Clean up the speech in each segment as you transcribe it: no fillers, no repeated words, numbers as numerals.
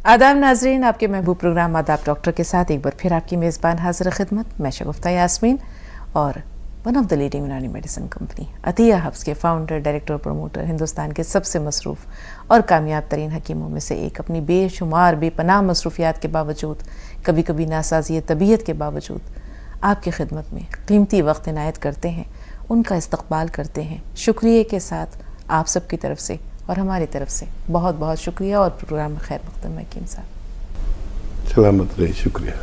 आदाब नाजरीन, आपके महबूब प्रोग्राम आदाब डॉक्टर के साथ एक बार फिर आपकी मेज़बान हाजिर खिदमत। मैं शगुफ्ता यास्मीन और वन ऑफ द लीडिंग यूनानी मेडिसिन कंपनी अतिया हब्स के फाउंडर, डायरेक्टर और प्रमोटर, हिंदुस्तान के सबसे मसरूफ़ और कामयाब तरीन हकीमों में से एक, अपनी बेशुमार बेपनाह मसरूफियात के बावजूद, कभी कभी नासाज़ी तबीयत के बावजूद आपकी खिदमत में कीमती वक्त इनायत करते हैं, उनका इस्तकबाल करते हैं। शुक्रिया के साथ आप सबकी तरफ से और हमारी तरफ से बहुत बहुत शुक्रिया और प्रोग्राम में खैर मक़दम हकीम साहब। सलामत रही, शुक्रिया।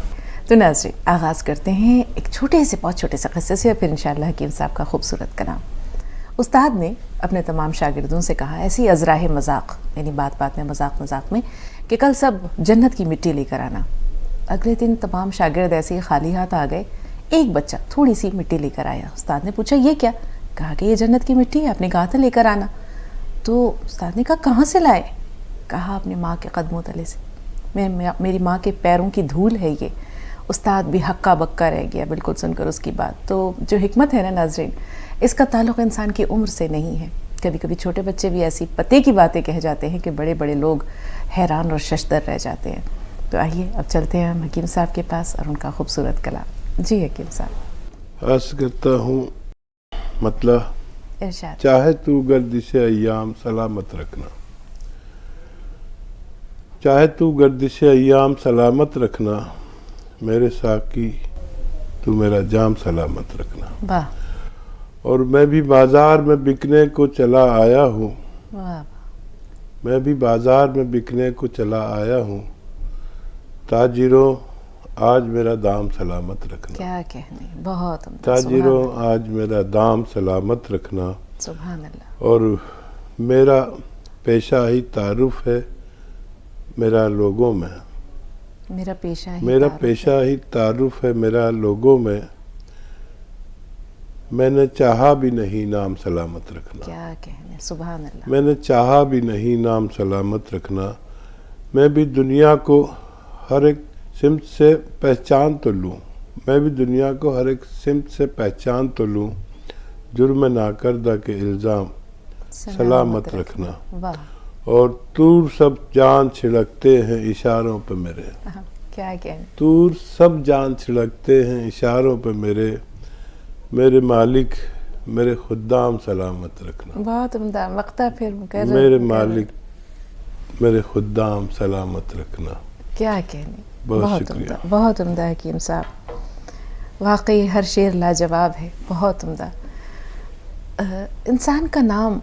तो नाज़रीन, आगाज़ करते हैं एक छोटे से बहुत छोटे से क़स्से से, फिर इंशाअल्लाह हकीम साहब का खूबसूरत कलाम। उस्ताद ने अपने तमाम शागिर्दों से कहा, ऐसी अज़राह मजाक, यानी बात बात में मजाक में, कि कल सब जन्नत की मिट्टी लेकर आना। अगले दिन तमाम शागिर्द ऐसे ही खाली हाथ आ गए। एक बच्चा थोड़ी सी मिट्टी लेकर आया। उस्ताद ने पूछा, ये क्या? कहा कि ये जन्नत की मिट्टी है, आपने कहा था लेकर आना। तो उस्ताद ने कहा, कहाँ से लाए? कहा, अपनी माँ के कदमों तले से, मेरी माँ के पैरों की धूल है ये। उस्ताद भी हक्का बक्का रह गया बिल्कुल सुनकर उसकी बात। तो जो हिकमत है ना नाज़रीन, इसका ताल्लुक़ इंसान की उम्र से नहीं है। कभी कभी छोटे बच्चे भी ऐसी पते की बातें कह जाते हैं कि बड़े बड़े लोग हैरान और शशदर रह जाते हैं। तो आइए अब चलते हैं हम हकीम साहब के पास और उनका खूबसूरत कलाम। जी हकीम साहब। अर्ज़ करता हूँ, मतलब इरशाद। चाहे तू गर्दिशे अय्याम सलामत रखना, चाहे तू गर्दिशे अय्याम सलामत रखना, मेरे साकी तू मेरा जाम सलामत रखना। वाह। और मैं भी बाजार में बिकने को चला आया हूँ, वाह। मैं भी बाजार में बिकने को चला आया हूँ, ताजिरों आज मेरा दाम सलामत रखना। क्या कहने, बहुत उम्दा। ताजिरों आज मेरा दाम सलामत रखना। सुभान अल्लाह। और मेरा पेशा ही तारुफ है मेरा लोगों में, मेरा पेशा ही तारुफ है मेरा लोगों में, मैंने चाहा भी नहीं नाम सलामत रखना। क्या कहने, सुभान अल्लाह। मैंने चाहा भी नहीं नाम सलामत रखना। मैं भी दुनिया को हर एक सिमत से पहचान तो लूँ, मैं भी दुनिया को हर एक सिमत से पहचान तो लूँ, जुर्म नाकर्दा के इल्ज़ाम सलामत रखना। वाह। और तूर सब जान छिड़कते हैं इशारों पे मेरे, क्या कहने, तूर सब जान छिड़कते हैं इशारों पे मेरे, मेरे मालिक मेरे खुदाम सलामत रखना। बहुत उम्दा मक्ता। फिर मेरे मालिक मेरे खुदाम सलामत रखना। क्या कहने, बहुत शुक्रिया। बहुत उम्दा हकीम साहब। वाकई हर शेर लाजवाब है, बहुत उम्दा। इंसान का नाम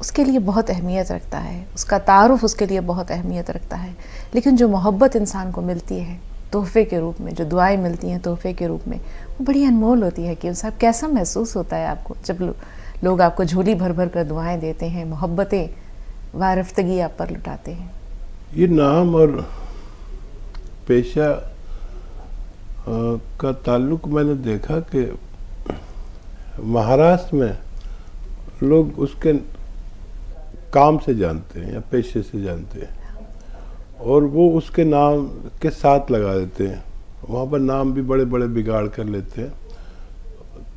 उसके लिए बहुत अहमियत रखता है, उसका तारुफ उसके लिए बहुत अहमियत रखता है। लेकिन जो मोहब्बत इंसान को मिलती है तोहफे के रूप में, जो दुआएं मिलती हैं तोहफे के रूप में, वो बड़ी अनमोल होती है। हकीम साहब, कैसा महसूस होता है आपको जब लोग आपको झोली भर भर कर दुआएं देते हैं, मोहब्बतें वारफ्तगी आप पर लुटाते हैं? ये नाम और पेशा का ताल्लुक मैंने देखा कि महाराष्ट्र में लोग उसके काम से जानते हैं या पेशे से जानते हैं, और वो उसके नाम के साथ लगा देते हैं। वहाँ पर नाम भी बड़े बड़े बिगाड़ कर लेते हैं।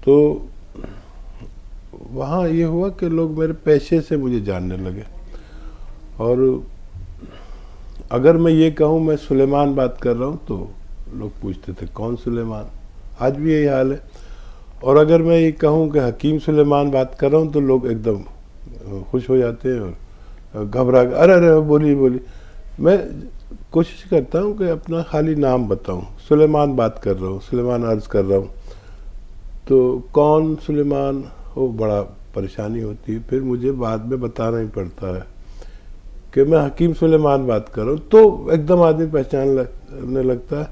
तो वहाँ ये हुआ कि लोग मेरे पेशे से मुझे जानने लगे। और अगर मैं ये कहूँ मैं सुलेमान बात कर रहा हूँ तो लोग पूछते थे कौन सुलेमान, आज भी यही हाल है। और अगर मैं ये कहूँ कि हकीम सुलेमान बात कर रहा हूँ तो लोग एकदम खुश हो जाते हैं और घबरा के अरे अरे बोली। मैं कोशिश करता हूँ कि अपना खाली नाम बताऊँ, सुलेमान बात कर रहा हूँ, सुलेमान अर्ज़ कर रहा हूँ। तो कौन सुलेमान, वो बड़ा परेशानी होती है। फिर मुझे बाद में बताना ही पड़ता है कि मैं हकीम सुलेमान बात कर रहा हूँ, तो एकदम आदमी पहचानने लगता है।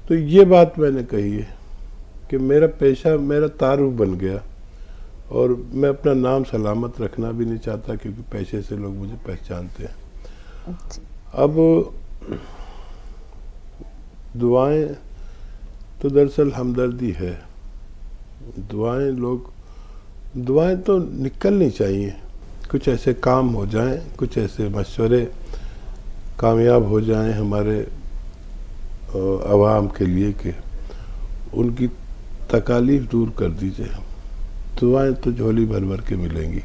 तो ये बात मैंने कही है कि मेरा पेशा मेरा तारुफ बन गया, और मैं अपना नाम सलामत रखना भी नहीं चाहता क्योंकि पैसे से लोग मुझे पहचानते हैं। अब दुआएं तो दरअसल हमदर्दी है। दुआएं तो निकलनी चाहिए। कुछ ऐसे काम हो जाएं, कुछ ऐसे मशवरे कामयाब हो जाएं हमारे अवाम के लिए कि उनकी तकालीफ दूर कर दीजिए। दुआएं तो झोली भर भर के मिलेंगी।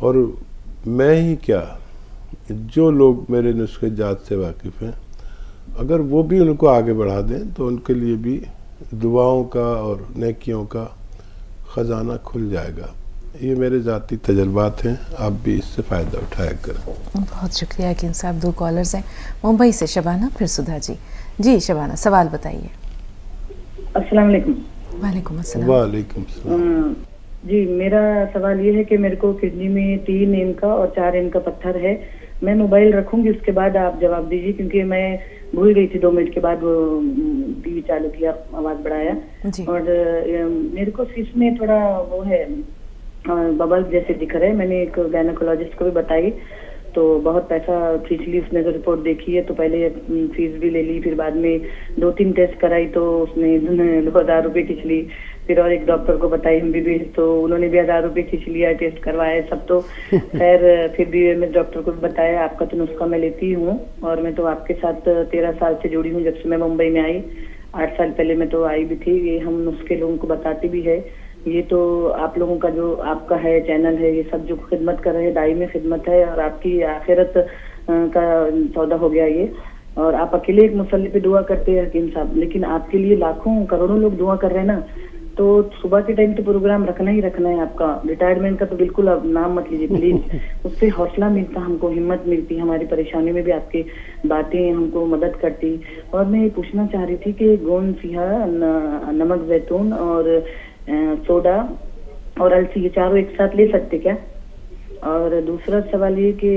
और मैं ही क्या, जो लोग मेरे नुस्खे जात से वाकिफ़ हैं, अगर वो भी उनको आगे बढ़ा दें तो उनके लिए भी दुआओं का और नेकियों का ख़जाना खुल जाएगा। ये मेरे ज़ाती तजर्बात हैं, आप भी इससे फ़ायदा उठाया करें। बहुत शुक्रिया हकीम साहब। 2 कॉलर्स हैं, मुंबई से शबाना, फिर सुधा जी। जी शबाना, सवाल बताइए। अस्सलाम वालेकुम। वालेकुम अस्सलाम। वालेकुम सलाम। जी, मेरा सवाल ये है कि मेरे को किडनी में 3 एम का और 4 एम का पत्थर है। मैं मोबाइल रखूंगी, उसके बाद आप जवाब दीजिए, क्योंकि मैं भूल गई थी 2 मिनट के बाद वो टीवी चालू किया, आवाज बढ़ाया। जी। और मेरे को फिश में थोड़ा वो है, बबल जैसे दिख रहे हैं। मैंने एक गायनेकोलॉजिस्ट को भी बताई, तो बहुत पैसा खींच ली उसने। जो रिपोर्ट देखी है तो पहले फीस भी ले ली, फिर बाद में 2-3 टेस्ट कराई तो उसने 1000 रुपये खींच ली। फिर और एक डॉक्टर को बताई MBBS, तो उन्होंने भी 1000 रुपये खींच लिया, टेस्ट करवाए सब। तो खैर फिर भी मैं डॉक्टर को भी बताया, आपका तो नुस्खा मैं लेती हूँ, और मैं तो आपके साथ 13 साल से जुड़ी हूँ, जब से मैं मुंबई में आई। 8 साल पहले मैं तो आई भी थी। ये हम नुस्खे लोगों को बताती भी है। ये तो आप लोगों का जो आपका है चैनल है, ये सब जो खिदमत कर रहे हैं, दाई में खिदमत है, और आपकी आखिरत का सौदा हो गया ये। और आप अकेले एक मुसल्ले पे दुआ करते हैं हकीम साहब, लेकिन आपके लिए लाखों करोड़ों लोग दुआ कर रहे हैं ना। तो सुबह के टाइम तो प्रोग्राम रखना ही रखना है आपका। रिटायरमेंट का तो बिल्कुल आप नाम मत लीजिए प्लीज। उससे हौसला मिलता, हमको हिम्मत मिलती, हमारी परेशानी में भी आपकी बातें हमको मदद करती। और मैं ये पूछना चाह रही थी कि गोंद सिहा, नमक जैतून और सोडा और अलसी, ये चारों एक साथ ले सकते क्या? और दूसरा सवाल ये कि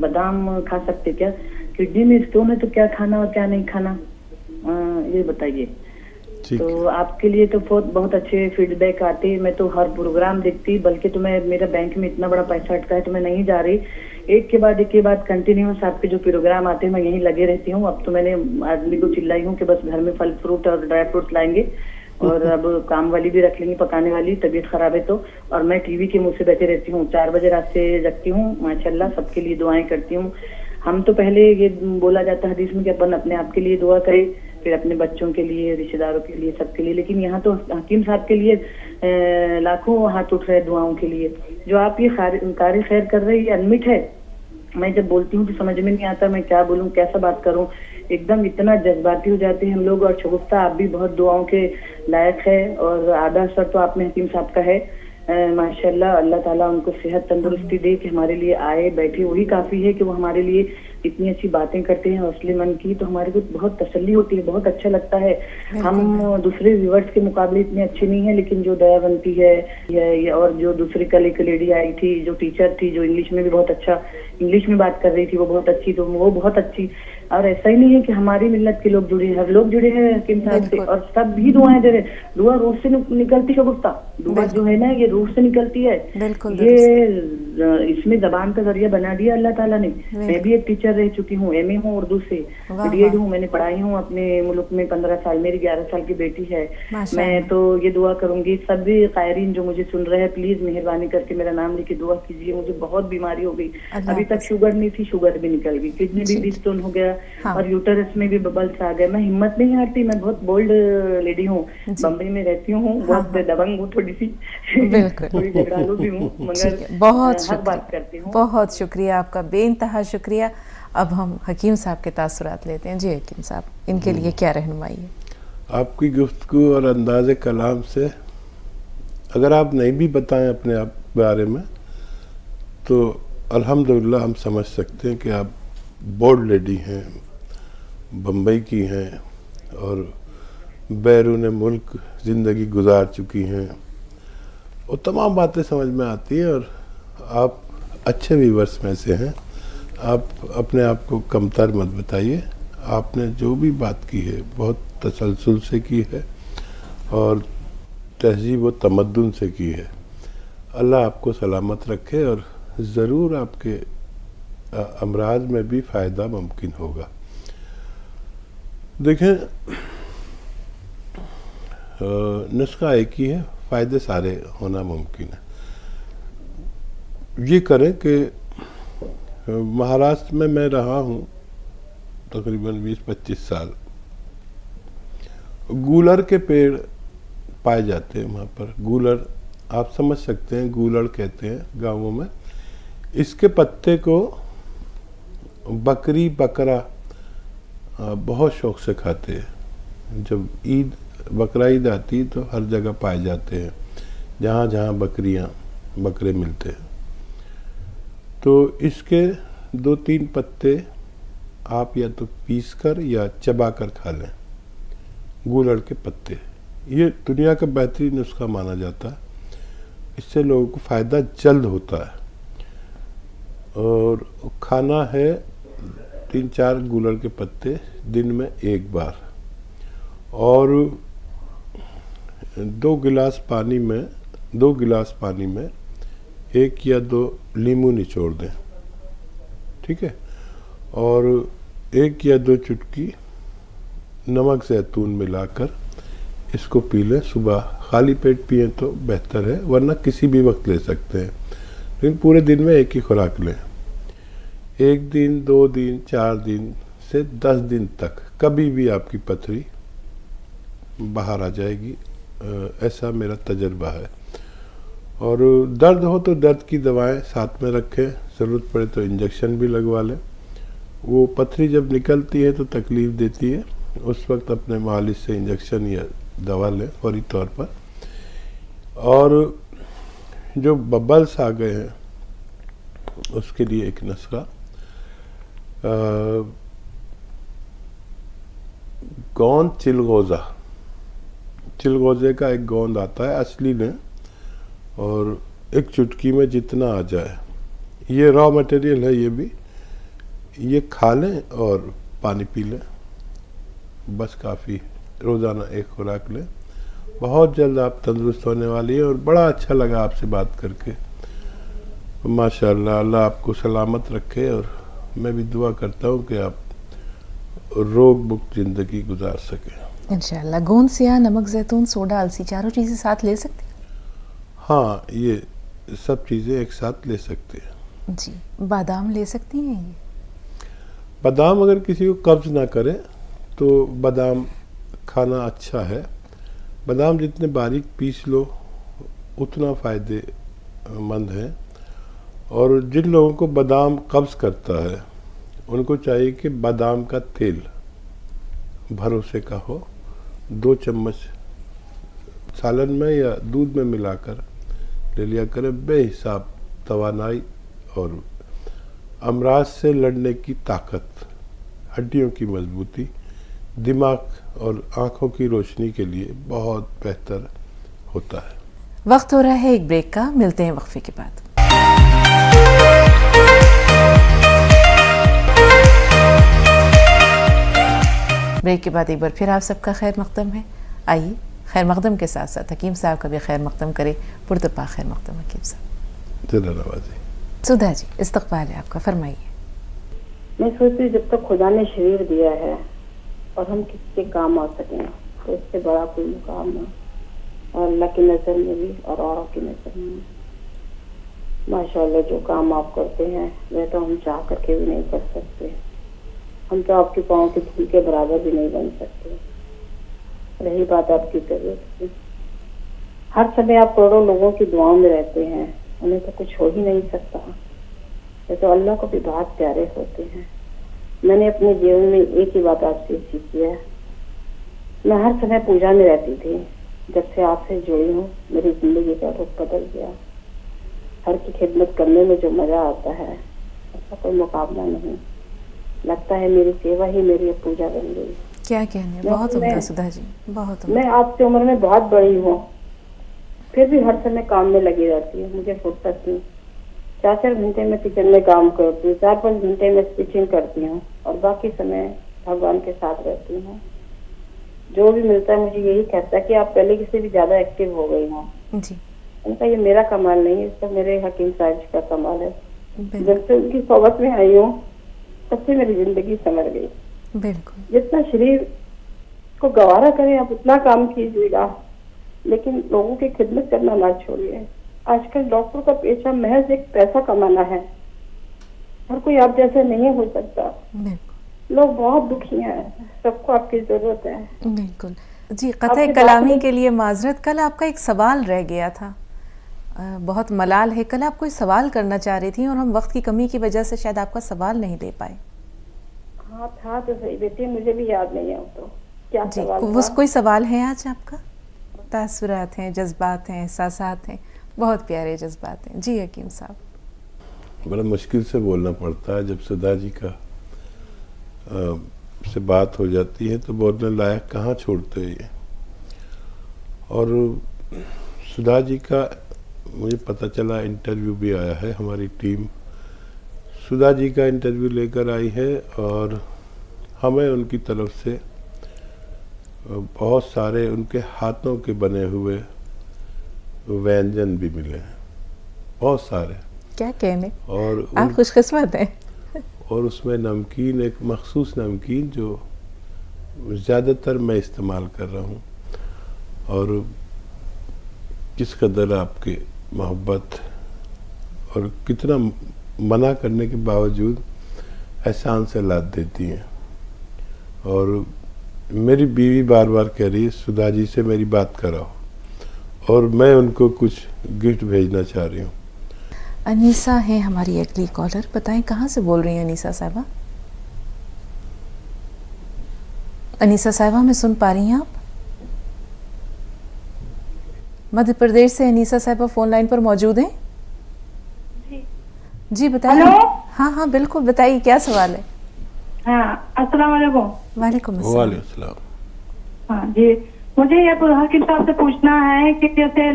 बादाम खा सकते क्या? किडनी में स्टोन है तो क्या खाना और क्या नहीं खाना, ये बताइए। तो आपके लिए तो बहुत अच्छे फीडबैक आते। मैं तो हर प्रोग्राम देखती, बल्कि तो मैं, मेरा बैंक में इतना बड़ा पैसा अटका है तो मैं नहीं जा रही। एक के बाद कंटिन्यूस आपके जो प्रोग्राम आते हैं मैं यहीं लगे रहती हूँ। अब तो मैंने आदमी को चिल्लाई हूँ कि बस घर में फल फ्रूट और ड्राई फ्रूट लाएंगे, और अब काम वाली भी रख लेंगे पकाने वाली, तबीयत खराब है तो। और मैं टीवी के मुंह से बैठे रहती हूँ, 4 बजे रात से जगती हूँ। माशाल्लाह सबके लिए दुआएं करती हूँ। हम तो पहले ये बोला जाता है हदीस में कि अपन अपने आप के लिए दुआ करें, फिर अपने बच्चों के लिए, रिश्तेदारों के लिए, सबके लिए। लेकिन यहाँ तो हकीम साहब के लिए लाखों हाथ उठ रहे दुआओं के लिए। जो आप ये कार्य खैर कर रहे हैं, ये अनमिट है। मैं जब बोलती हूँ तो समझ में नहीं आता मैं क्या बोलूँ, कैसा बात करूँ। एकदम इतना जज्बाती हो जाते हैं हम लोग। और शगुफ्ता आप भी बहुत दुआओं के लायक है, और आधा असर तो आप में हकीम साहब का है। माशाल्लाह, अल्लाह ताला उनको सेहत तंदुरुस्ती दे कि हमारे लिए आए बैठे, वही काफी है कि वो हमारे लिए इतनी अच्छी बातें करते हैं हौसले मन की। तो हमारे को बहुत तसल्ली होती है, बहुत अच्छा लगता है। हम दूसरे व्यूअर्स के मुकाबले इतने अच्छे नहीं है, लेकिन जो दयावंती है और जो दूसरी कल एक लेडी आई थी जो टीचर थी, जो इंग्लिश में भी बहुत अच्छा इंग्लिश में बात कर रही थी, वो बहुत अच्छी, तो वो बहुत अच्छी। और ऐसा ही नहीं है कि हमारी मिल्लत के लोग जुड़े हैं, हर लोग जुड़े हैं हकीम साहब से, और सब भी दुआएं दे रहे। दुआ रूह से निकलती है गुफ्ता, दुआ जो है ना ये रूह से निकलती है। ये इसमें जबान का जरिया बना दिया अल्लाह ताला ने। मैं भी एक टीचर रह चुकी हूँ, MA हूँ उर्दू से, BEd हूँ, मैंने पढ़ाई हूँ अपने मुल्क में 15 साल, मेरी 11 साल की बेटी है। मैं तो ये दुआ करूंगी, सभी कायरीन जो मुझे सुन रहे हैं, प्लीज मेहरबानी करके मेरा नाम लेके दुआ कीजिए। मुझे बहुत बीमारी हो गई, अभी तक शुगर नहीं थी, शुगर भी निकल गई, किडनी भी स्टोन हो गया, और यूटरस में भी बबल्स आ गए। मैं हिम्मत नहीं हारती, मैं बहुत बोल्ड लेडी हूँ, बम्बई में रहती हूँ, बहुत दबंग हूँ थोड़ी सी, थोड़ी झगड़ालू भी हूँ, मगर बहुत हक बात करती हूँ। बहुत शुक्रिया आपका, बेइंतहा शुक्रिया। अब हम हकीम साहब के तासुरात लेते हैं। जी हकीम साहब, इनके लिए क्या रहनुमाई है? आपकी गुफ्तगू और अंदाज़े कलाम से अगर आप नहीं भी बताएं अपने आप बारे में, तो अल्हम्दुलिल्लाह हम समझ सकते हैं कि आप बोल्ड लेडी हैं, बम्बई की हैं, और बैरून मुल्क ज़िंदगी गुजार चुकी हैं, और तमाम बातें समझ में आती हैं। और आप अच्छे व्यूअर्स में से हैं। आप अपने आप को कमतर मत बताइए। आपने जो भी बात की है बहुत तसलसल से की है और तहजीब व तमद्दुन से की है। अल्लाह आपको सलामत रखे, और ज़रूर आपके अमराज में भी फ़ायदा मुमकिन होगा। देखें, नुस्खा एक ही है, फ़ायदे सारे होना मुमकिन है। ये करें कि महाराष्ट्र में मैं रहा हूँ तकरीबन 20-25 साल। गूलर के पेड़ पाए जाते हैं वहाँ पर। गूलर आप समझ सकते हैं, गूलर कहते हैं गाँवों में। इसके पत्ते को बकरी बकरा बहुत शौक से खाते हैं। जब ईद बकरा ईद आती तो हर जगह पाए जाते हैं, जहाँ जहाँ बकरे मिलते हैं। तो इसके 2-3 पत्ते आप या तो पीस कर या चबा कर खा लें। गूलड़ के पत्ते, ये दुनिया का बेहतरीन नुस्खा माना जाता है। इससे लोगों को फ़ायदा जल्द होता है। और खाना है 3-4 गूलड़ के पत्ते दिन में 1 बार, और 2 गिलास पानी में 1 या 2 नींबू निचोड़ दें, ठीक है। और 1 या 2 चुटकी नमक ज़ैतून मिलाकर इसको पी लें। सुबह खाली पेट पिए तो बेहतर है, वरना किसी भी वक्त ले सकते हैं, लेकिन पूरे दिन में एक ही खुराक लें। 1 दिन, 2 दिन, 4 दिन से 10 दिन तक कभी भी आपकी पथरी बाहर आ जाएगी, ऐसा मेरा तजर्बा है। और दर्द हो तो दर्द की दवाएं साथ में रखें, ज़रूरत पड़े तो इंजेक्शन भी लगवा लें। वो पथरी जब निकलती है तो तकलीफ़ देती है, उस वक्त अपने मालिश से इंजेक्शन या दवा लें फौरी तौर पर। और जो बबल्स आ गए हैं उसके लिए एक नुस्खा, गोंद चिलगोज़े का एक गोंद आता है असली में, और एक चुटकी में जितना आ जाए, ये रॉ मटेरियल है, ये खा लें और पानी पी लें, बस काफ़ी। रोज़ाना 1 खुराक लें, बहुत जल्द आप तंदुरुस्त होने वाली है। और बड़ा अच्छा लगा आपसे बात करके, माशाअल्लाह। अल्लाह आपको सलामत रखे, और मैं भी दुआ करता हूँ कि आप रोग मुक्त ज़िंदगी गुजार सकें इंशाअल्लाह। गोंद से या नमक ज़ैतून सोडा अलसी चारों चीज़ें साथ ले सकते हैं? हाँ, ये सब चीज़ें एक साथ ले सकते हैं जी। बादाम ले सकती हैं ये? बादाम अगर किसी को कब्ज़ ना करे तो बादाम खाना अच्छा है। बादाम जितने बारीक पीस लो उतना फ़ायदेमंद है। और जिन लोगों को बादाम कब्ज़ करता है उनको चाहिए कि बादाम का तेल भरोसे का हो, 2 चम्मच सालन में या दूध में मिलाकर ले लिया करें। बेहिसाब तवानाई और अमराज से लड़ने की ताकत, हड्डियों की मजबूती, दिमाग और आँखों की रोशनी के लिए बहुत बेहतर होता है। वक्त हो रहा है एक ब्रेक का, मिलते हैं वक्फे के बाद। ब्रेक के बाद एक बार फिर आप सबका खैर मकदम है। आइए खैर मकदम के साथ साथ हकीम साहब का भी खैर मकदम करें। पुरतपा खैर मकदम हकीम साहब। नवाजी। सुधा जी, इस्तकबाल है आपका, फरमाइए। मैं सोचती हूँ जब तक खुदा ने शरीर दिया है और हम किसी के काम आ सकें तो इससे बड़ा कोई मुकाम है, और अल्लाह की नज़र में भी और औरों की नज़र में भी। माशाल्लाह जो काम आप करते हैं वह तो हम चाह करके भी नहीं कर सकते। हम तो आपके पाँव की धूल के बराबर भी नहीं बन सकते। रही बात आपकी तबीयत की, हर समय आप करोड़ों लोगों की दुआओं में रहते हैं, उन्हें तो कुछ हो ही नहीं सकता। ये तो अल्लाह को भी बहुत प्यारे होते हैं। मैंने अपने जीवन में एक ही बात आपसे सीखी है, मैं हर समय पूजा में रहती थी। जब से आपसे जुड़ी हूँ मेरी जिंदगी का रुख बदल गया। हर की खिदमत करने में जो मजा आता है उसका कोई मुकाबला नहीं। लगता है मेरी सेवा ही मेरी पूजा बन गई। क्या कहने, बहुत उम्दा सुधा जी, बहुत उम्दा। मैं आपसे उम्र में बहुत बड़ी हूँ, फिर भी हर समय काम में लगी रहती हूँ। मुझे फुर्सत नहीं। 4-4 घंटे में किचन में काम करती हूँ, 4-5 घंटे में स्टिचिंग करती हूँ, और बाकी समय भगवान के साथ रहती हूँ। जो भी मिलता है मुझे यही कहता है कि आप पहले किसी भी ज्यादा एक्टिव हो गई हो जी। उनका ये मेरा कमाल नहीं है, इसका मेरे हकीम साहब का कमाल है। बिल्कुल जब से उनकी सोबत में आई हूँ तब से मेरी जिंदगी संवर गई। बिल्कुल। जितना शरीर को गवारा करें आप उतना काम कीजिएगा, लेकिन लोगों की खिदमत करना ना छोड़िए। आजकल डॉक्टर का पेशा महज एक पैसा कमाना है। हर कोई आप जैसा नहीं हो सकता। बिल्कुल। लोग बहुत दुखी हैं, सबको आपकी जरूरत है। बिल्कुल जी। कतई कलामी के लिए माजरत, कल आपका एक सवाल रह गया था, बहुत मलाल है। कल आप कोई सवाल करना चाह रही थी और हम वक्त की कमी की वजह से शायद आपका सवाल नहीं ले पाए। हाँ था तो सही बेटी, मुझे भी याद नहीं है वो तो क्या जी, सवाल वो था। कोई सवाल है आज आपका? तासुरात हैं, जज्बात हैं, एहसासात हैं, बहुत प्यारे जज्बात हैं। जी हकीम साहब। बड़ा मुश्किल से बोलना पड़ता है जब सुधा जी का से बात हो जाती है, तो बोलने लायक कहाँ छोड़ते हैं ये। और सुधा जी का मुझे पता चला इंटरव्यू भी आया है, हमारी टीम सुधा जी का इंटरव्यू लेकर आई है और हमें उनकी तरफ से बहुत सारे उनके हाथों के बने हुए व्यंजन भी मिले हैं, बहुत सारे। क्या कहने, और आप खुशकिस्मत हैं। और उसमें नमकीन, एक मखसूस नमकीन जो ज़्यादातर मैं इस्तेमाल कर रहा हूँ, और किस कदर आपकी मोहब्बत और कितना मना करने के बावजूद एहसान से लाद देती हैं। और मेरी बीवी बार बार कह रही है सुधा जी से मेरी बात कराओ, और मैं उनको कुछ गिफ्ट भेजना चाह रही हूँ। अनीसा है हमारी अगली कॉलर, बताएं कहाँ से बोल रही हैं अनीसा साहिबा? अनीसा साहिबा में सुन पा रही हैं आप? मध्य प्रदेश से अनीसा साहिबा फोन लाइन पर मौजूद हैं? जी बताइए। हेलो? हाँ हाँ बिल्कुल, बताइए क्या सवाल है? हाँ, अस्सलाम वालेकुम। वालेकुम अस्सलाम। वालेकुम सलाम। हाँ जी, मुझे ये हकीम साहब से पूछना है कि जैसे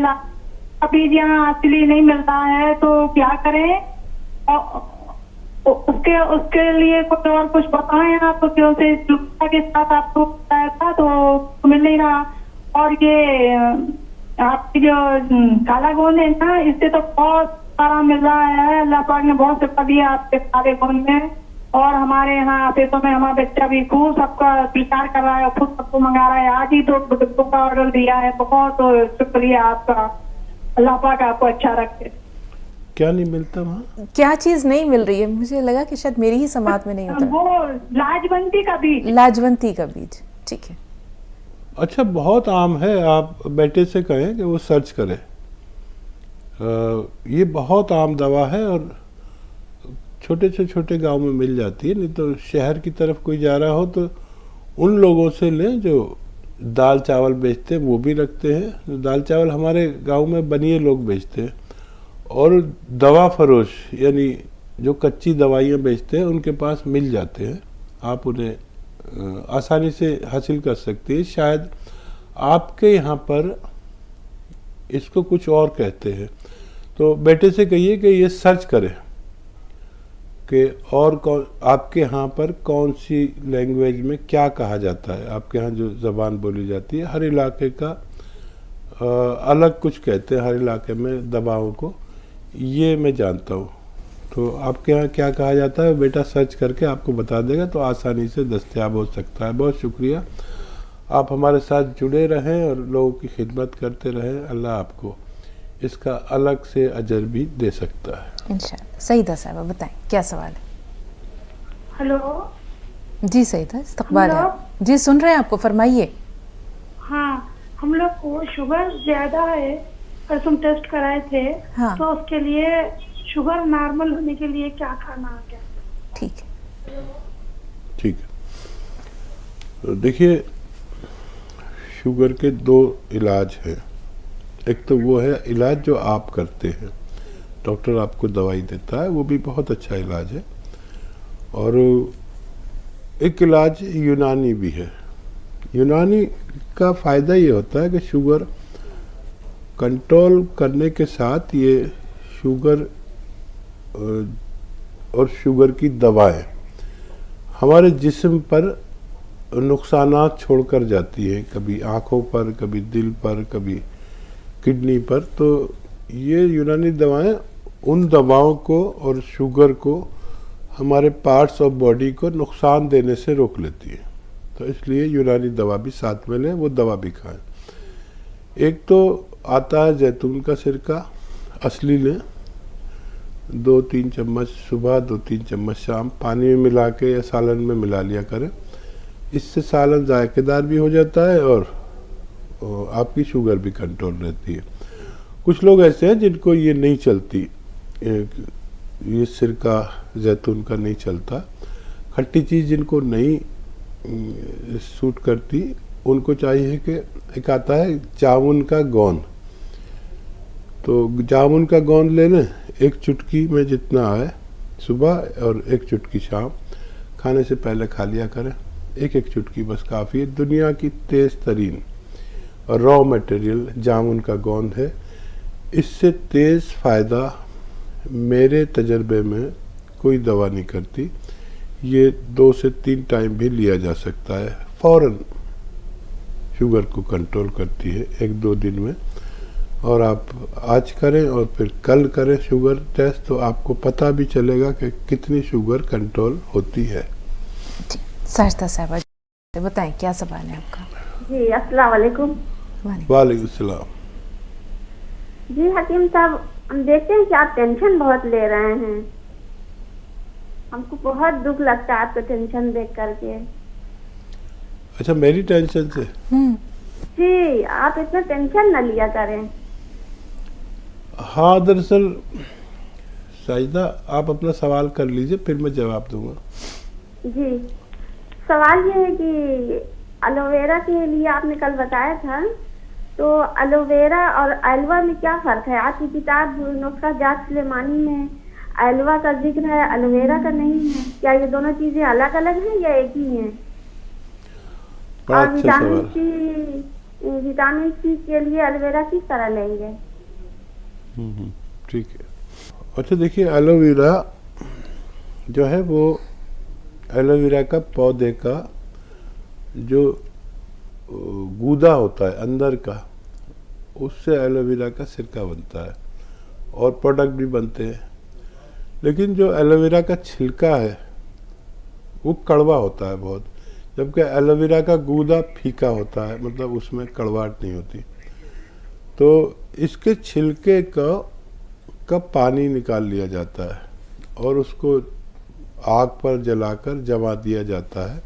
अभी यहाँ असली नहीं मिलता है तो क्या करें, और उसके उसके लिए कुछ और कुछ बताएं आप, क्योंकि के साथ आपको बताया था तो मिल नहीं रहा। और ये आपकी जो काला गोंद है ना, इससे तो बहुत सारा मिल रहा है, अल्लाह पाक ने बहुत सिफा दिया आपके काले गोंद में। और हमारे यहाँ पेटों में हमारा बच्चा भी खूब सबका स्वीकार कर रहा है, खुद सबको मंगा रहा है। आज ही तो बुजुर्गों का ऑर्डर दिया है, बहुत शुक्रिया आपका, अल्लाह पाक आपको अच्छा रखे। क्या नहीं मिलता वहाँ? क्या चीज नहीं मिल रही है? मुझे लगा कि शायद मेरी ही समाज में नहीं होता। वो लाजवंती का बीज। लाजवंती का बीज, ठीक है। अच्छा, बहुत आम है, आप बेटे से कहें कि वो सर्च करे। ये बहुत आम दवा है और छोटे से छोटे गांव में मिल जाती है। नहीं तो शहर की तरफ कोई जा रहा हो तो उन लोगों से लें जो दाल चावल बेचते हैं, वो भी रखते हैं। दाल चावल हमारे गांव में बनिए लोग बेचते हैं, और दवा फरोश यानी जो कच्ची दवाइयाँ बेचते हैं उनके पास मिल जाते हैं। आप उन्हें आसानी से हासिल कर सकते हैं। शायद आपके यहाँ पर इसको कुछ और कहते हैं, तो बेटे से कहिए कि ये सर्च करें कि और कौन आपके यहाँ पर कौन सी लैंग्वेज में क्या कहा जाता है। आपके यहाँ जो ज़बान बोली जाती है, हर इलाके का अलग कुछ कहते हैं, हर इलाके में दवाओं को, ये मैं जानता हूँ। तो आपके यहाँ क्या कहा जाता है, बेटा सर्च करके आपको बता देगा, तो आसानी से दस्तयाब हो सकता है। बहुत शुक्रिया, आप हमारे साथ जुड़े रहें और लोगों की खिदमत करते रहें। अल्लाह आपको इसका अलग से अजर भी दे सकता है इंशाल्लाह। सईदा साहिबा बताएं क्या सवाल है? हेलो। जी सईदा, इस्तकबाल है। जी सुन रहे हैं आपको, फरमाइए। हाँ, हम लोग को शुगर ज्यादा है, परसों टेस्ट कराए थे। हाँ। तो उसके लिए शुगर नॉर्मल होने के लिए क्या खाना है? ठीक है। ठीक है, तो देखिए शुगर के दो इलाज हैं। एक तो वो है इलाज जो आप करते हैं, डॉक्टर आपको दवाई देता है, वो भी बहुत अच्छा इलाज है। और एक इलाज यूनानी भी है। यूनानी का फ़ायदा ये होता है कि शुगर कंट्रोल करने के साथ ये शुगर और शुगर की दवाएं हमारे जिस्म पर नुकसानात छोड़कर जाती है, कभी आँखों पर, कभी दिल पर, कभी किडनी पर। तो ये यूनानी दवाएं उन दवाओं को और शुगर को हमारे पार्ट्स ऑफ बॉडी को नुकसान देने से रोक लेती है। तो इसलिए यूनानी दवा भी साथ में लें, वो दवा भी खाएं। एक तो आता है जैतून का सिरका, असली लें, 2-3 चम्मच सुबह, 2-3 चम्मच शाम, पानी में मिला के या सालन में मिला लिया करें। इससे सालन जायकेदार भी हो जाता है और आपकी शुगर भी कंट्रोल रहती है। कुछ लोग ऐसे हैं जिनको ये नहीं चलती, ये सिरका जैतून का नहीं चलता, खट्टी चीज़ जिनको नहीं सूट करती उनको चाहिए कि एक आता है जामुन का गोंद। तो जामुन का गोंद ले लें, एक चुटकी में जितना है सुबह और एक चुटकी शाम, खाने से पहले खा लिया करें। एक एक चुटकी बस काफ़ी है। दुनिया की तेज़ तरीन और रॉ मटेरियल जामुन का गोंद है। इससे तेज़ फ़ायदा मेरे तजर्बे में कोई दवा नहीं करती। ये 2 से 3 टाइम भी लिया जा सकता है। फ़ौरन शुगर को कंट्रोल करती है 1-2 दिन में। और आप आज करें और फिर कल करें शुगर टेस्ट, तो आपको पता भी चलेगा कि कितनी शुगर कंट्रोल होती है। जी, साजिदा साहबा बताएं क्या सवाल है आपका? जी अस्सलाम वालेकुम। वालेकुम सलाम। जी हकीम साहब, हम देखते हैं कि आप टेंशन बहुत ले रहे हैं। हमको बहुत दुख लगता है आपको टेंशन देख करके। अच्छा, मेरी टेंशन से? जी, आप इतना टेंशन न लिया करें। हाँ, दरअसल साजिदा आप अपना सवाल कर लीजिए, फिर मैं जवाब दूंगा। जी, सवाल ये है कि एलोवेरा के लिए आपने कल बताया था, तो एलोवेरा और एलवा में क्या फ़र्क है? आपकी किताब नुस्खा जात सुलेमानी में एलवा का जिक्र है, एलोवेरा का नहीं है। क्या ये दोनों चीज़ें अलग अलग हैं या एक ही हैं? और विटामिन सी के लिए एलोवेरा किस तरह लेंगे? ठीक है। अच्छा देखिए, एलोवेरा जो है वो एलोवेरा का पौधे का जो गूदा होता है अंदर का, उससे एलोवेरा का सिरका बनता है और प्रोडक्ट भी बनते हैं। लेकिन जो एलोवेरा का छिलका है वो कड़वा होता है बहुत, जबकि एलोवेरा का गूदा फीका होता है, मतलब उसमें कड़वाहट नहीं होती। तो इसके छिलके का पानी निकाल लिया जाता है और उसको आग पर जलाकर जमा दिया जाता है,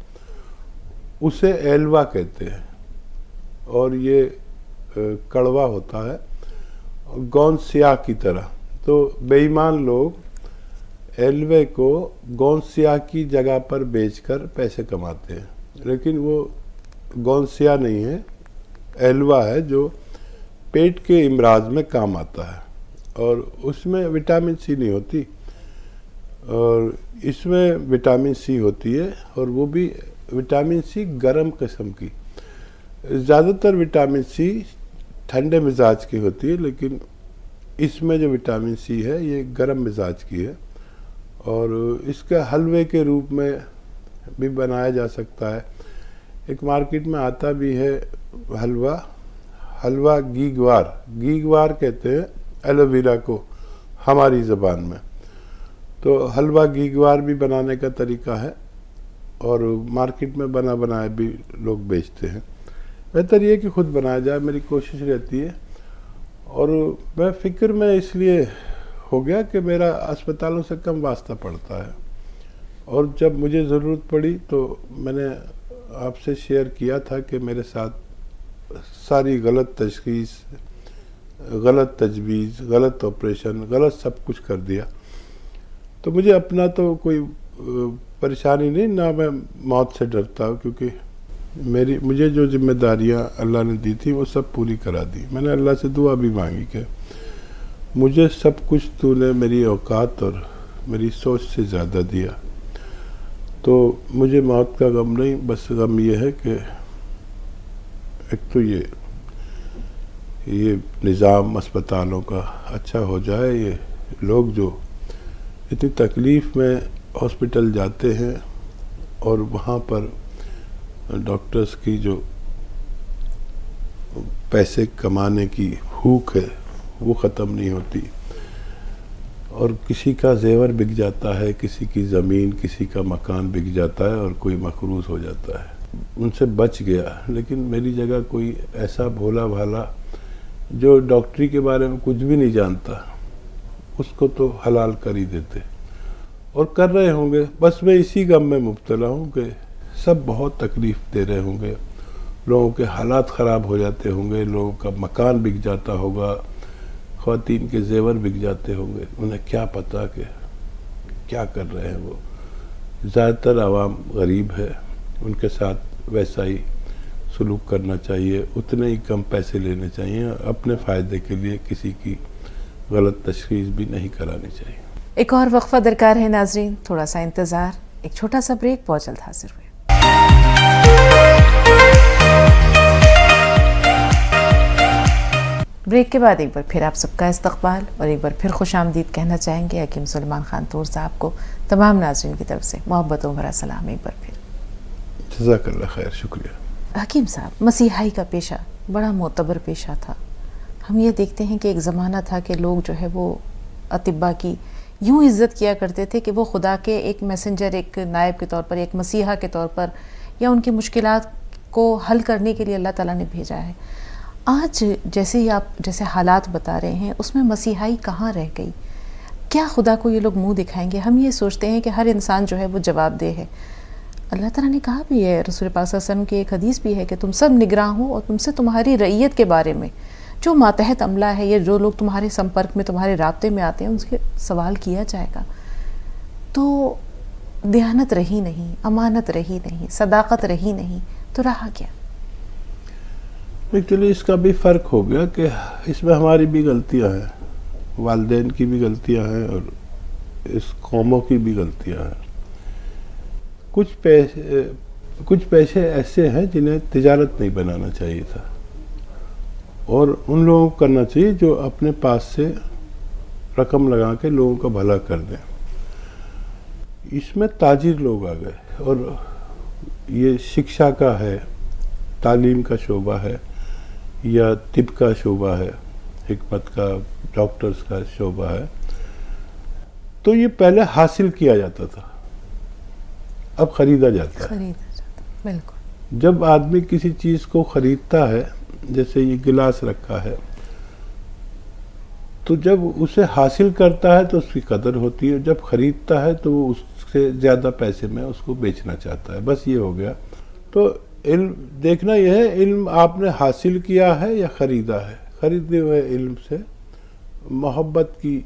उसे एलवा कहते हैं। और ये कड़वा होता है गोंद स्याह की तरह। तो बेईमान लोग एलवे को गोंद स्याह की जगह पर बेचकर पैसे कमाते हैं, लेकिन वो गोंद स्याह नहीं है, एलवा है जो पेट के इमराज में काम आता है। और उसमें विटामिन सी नहीं होती और इसमें विटामिन सी होती है, और वो भी विटामिन सी गर्म किस्म की। ज़्यादातर विटामिन सी ठंडे मिजाज की होती है, लेकिन इसमें जो विटामिन सी है ये गर्म मिजाज की है। और इसका हलवे के रूप में भी बनाया जा सकता है। एक मार्केट में आता भी है हलवा गीगवार कहते हैं एलोवेरा को हमारी ज़बान में। तो हलवा गीगवार भी बनाने का तरीका है और मार्केट में बना बनाया भी लोग बेचते हैं। बेहतर ये कि खुद बनाया जाए, मेरी कोशिश रहती है। और मैं फ़िक्र में इसलिए हो गया कि मेरा अस्पतालों से कम वास्ता पड़ता है, और जब मुझे ज़रूरत पड़ी तो मैंने आपसे शेयर किया था कि मेरे साथ सारी गलत तशख़ीस, गलत तजवीज़, गलत ऑपरेशन, गलत सब कुछ कर दिया। तो मुझे अपना तो कोई परेशानी नहीं, ना मैं मौत से डरता हूँ, क्योंकि मुझे जो जिम्मेदारियाँ अल्लाह ने दी थी वो सब पूरी करा दी। मैंने अल्लाह से दुआ भी मांगी कि मुझे सब कुछ तूने मेरी औकात और मेरी सोच से ज़्यादा दिया, तो मुझे मौत का गम नहीं, बस गम ये है कि एक तो ये निज़ाम अस्पतालों का अच्छा हो जाए। ये लोग जो इतनी तकलीफ़ में हॉस्पिटल जाते हैं और वहाँ पर डॉक्टर्स की जो पैसे कमाने की भूख है वो ख़त्म नहीं होती, और किसी का जेवर बिक जाता है, किसी की ज़मीन, किसी का मकान बिक जाता है और कोई मकरूज़ हो जाता है। उनसे बच गया। लेकिन मेरी जगह कोई ऐसा भोला भाला जो डॉक्टरी के बारे में कुछ भी नहीं जानता, उसको तो हलाल कर ही देते, और कर रहे होंगे। बस मैं इसी गम में मुब्तला हूँ कि सब बहुत तकलीफ़ दे रहे होंगे, लोगों के हालात ख़राब हो जाते होंगे, लोगों का मकान बिक जाता होगा, ख़वातीन के जेवर बिक जाते होंगे। उन्हें क्या पता कि क्या कर रहे हैं वो। ज़्यादातर आवाम गरीब है, उनके साथ वैसा ही सलूक करना चाहिए, उतने ही कम पैसे लेने चाहिए, अपने फ़ायदे के लिए किसी की गलत तशख़ीस भी नहीं करानी चाहिए। एक और वक्फा दरकार है नाजरीन, थोड़ा सा इंतज़ार, एक छोटा सा ब्रेक, बहुत जल्द हाजिर हुए। ब्रेक के बाद एक बार फिर आप सबका इस्तकबाल और एक बार फिर खुश आमदीद कहना चाहेंगे हकीम सुलेमान खान तूर साहब को। तमाम नाज़रीन की तरफ से मोहब्बतों भरा सलाम एक बार फिर। जज़ाकल्लाह खैर, शुक्रिया। हकीम साहब, मसीहाई का पेशा बड़ा मोतबर पेशा था। हम ये देखते हैं कि एक ज़माना था कि लोग जो है वो अतिब्बा की यूँ इज़्ज़त किया करते थे कि वो खुदा के एक मैसेंजर, एक नायब के तौर पर, एक मसीहा के तौर पर, या उनकी मुश्किलात को हल करने के लिए अल्लाह ताला ने भेजा है। आज जैसे ही आप जैसे हालात बता रहे हैं, उसमें मसीहाई कहाँ रह गई? क्या खुदा को ये लोग मुंह दिखाएंगे? हम ये सोचते हैं कि हर इंसान जो है वो जवाबदेह है। अल्लाह ताला ने कहा भी है, रसूल पाक सल्लल्लाहु अलैहि वसल्लम की एक हदीस भी है कि तुम सब निगरान हो और तुमसे तुम्हारी रईयत के बारे में, जो मातहत अमला है या जो लोग तुम्हारे संपर्क में, तुम्हारे राब्ते में आते हैं, उनसे सवाल किया जाएगा। तो दयानत रही नहीं, अमानत रही नहीं, सदाकत रही नहीं, तो रहा क्या? एक्चुअली इसका भी फ़र्क हो गया कि इसमें हमारी भी गलतियां हैं, वालिदैन की भी गलतियां हैं और इस कौमों की भी गलतियां हैं। कुछ पैसे ऐसे हैं जिन्हें तिजारत नहीं बनाना चाहिए था, और उन लोगों को करना चाहिए जो अपने पास से रकम लगा के लोगों का भला कर दें। इसमें ताजिर लोग आ गए, और ये शिक्षा का है, तालीम का शोबा है, या तिब का शोबा है, हिकमत का, डॉक्टर्स का शोबा है। तो ये पहले हासिल किया जाता था, अब खरीदा जाता है। बिल्कुल। जब आदमी किसी चीज़ को खरीदता है, जैसे ये गिलास रखा है, तो जब उसे हासिल करता है तो उसकी कदर होती है, जब खरीदता है तो वो उससे ज़्यादा पैसे में उसको बेचना चाहता है। बस ये हो गया। तो इल्म देखना यह है, इल्म आपने हासिल किया है या ख़रीदा है। ख़रीदे हुए इल्म से मोहब्बत की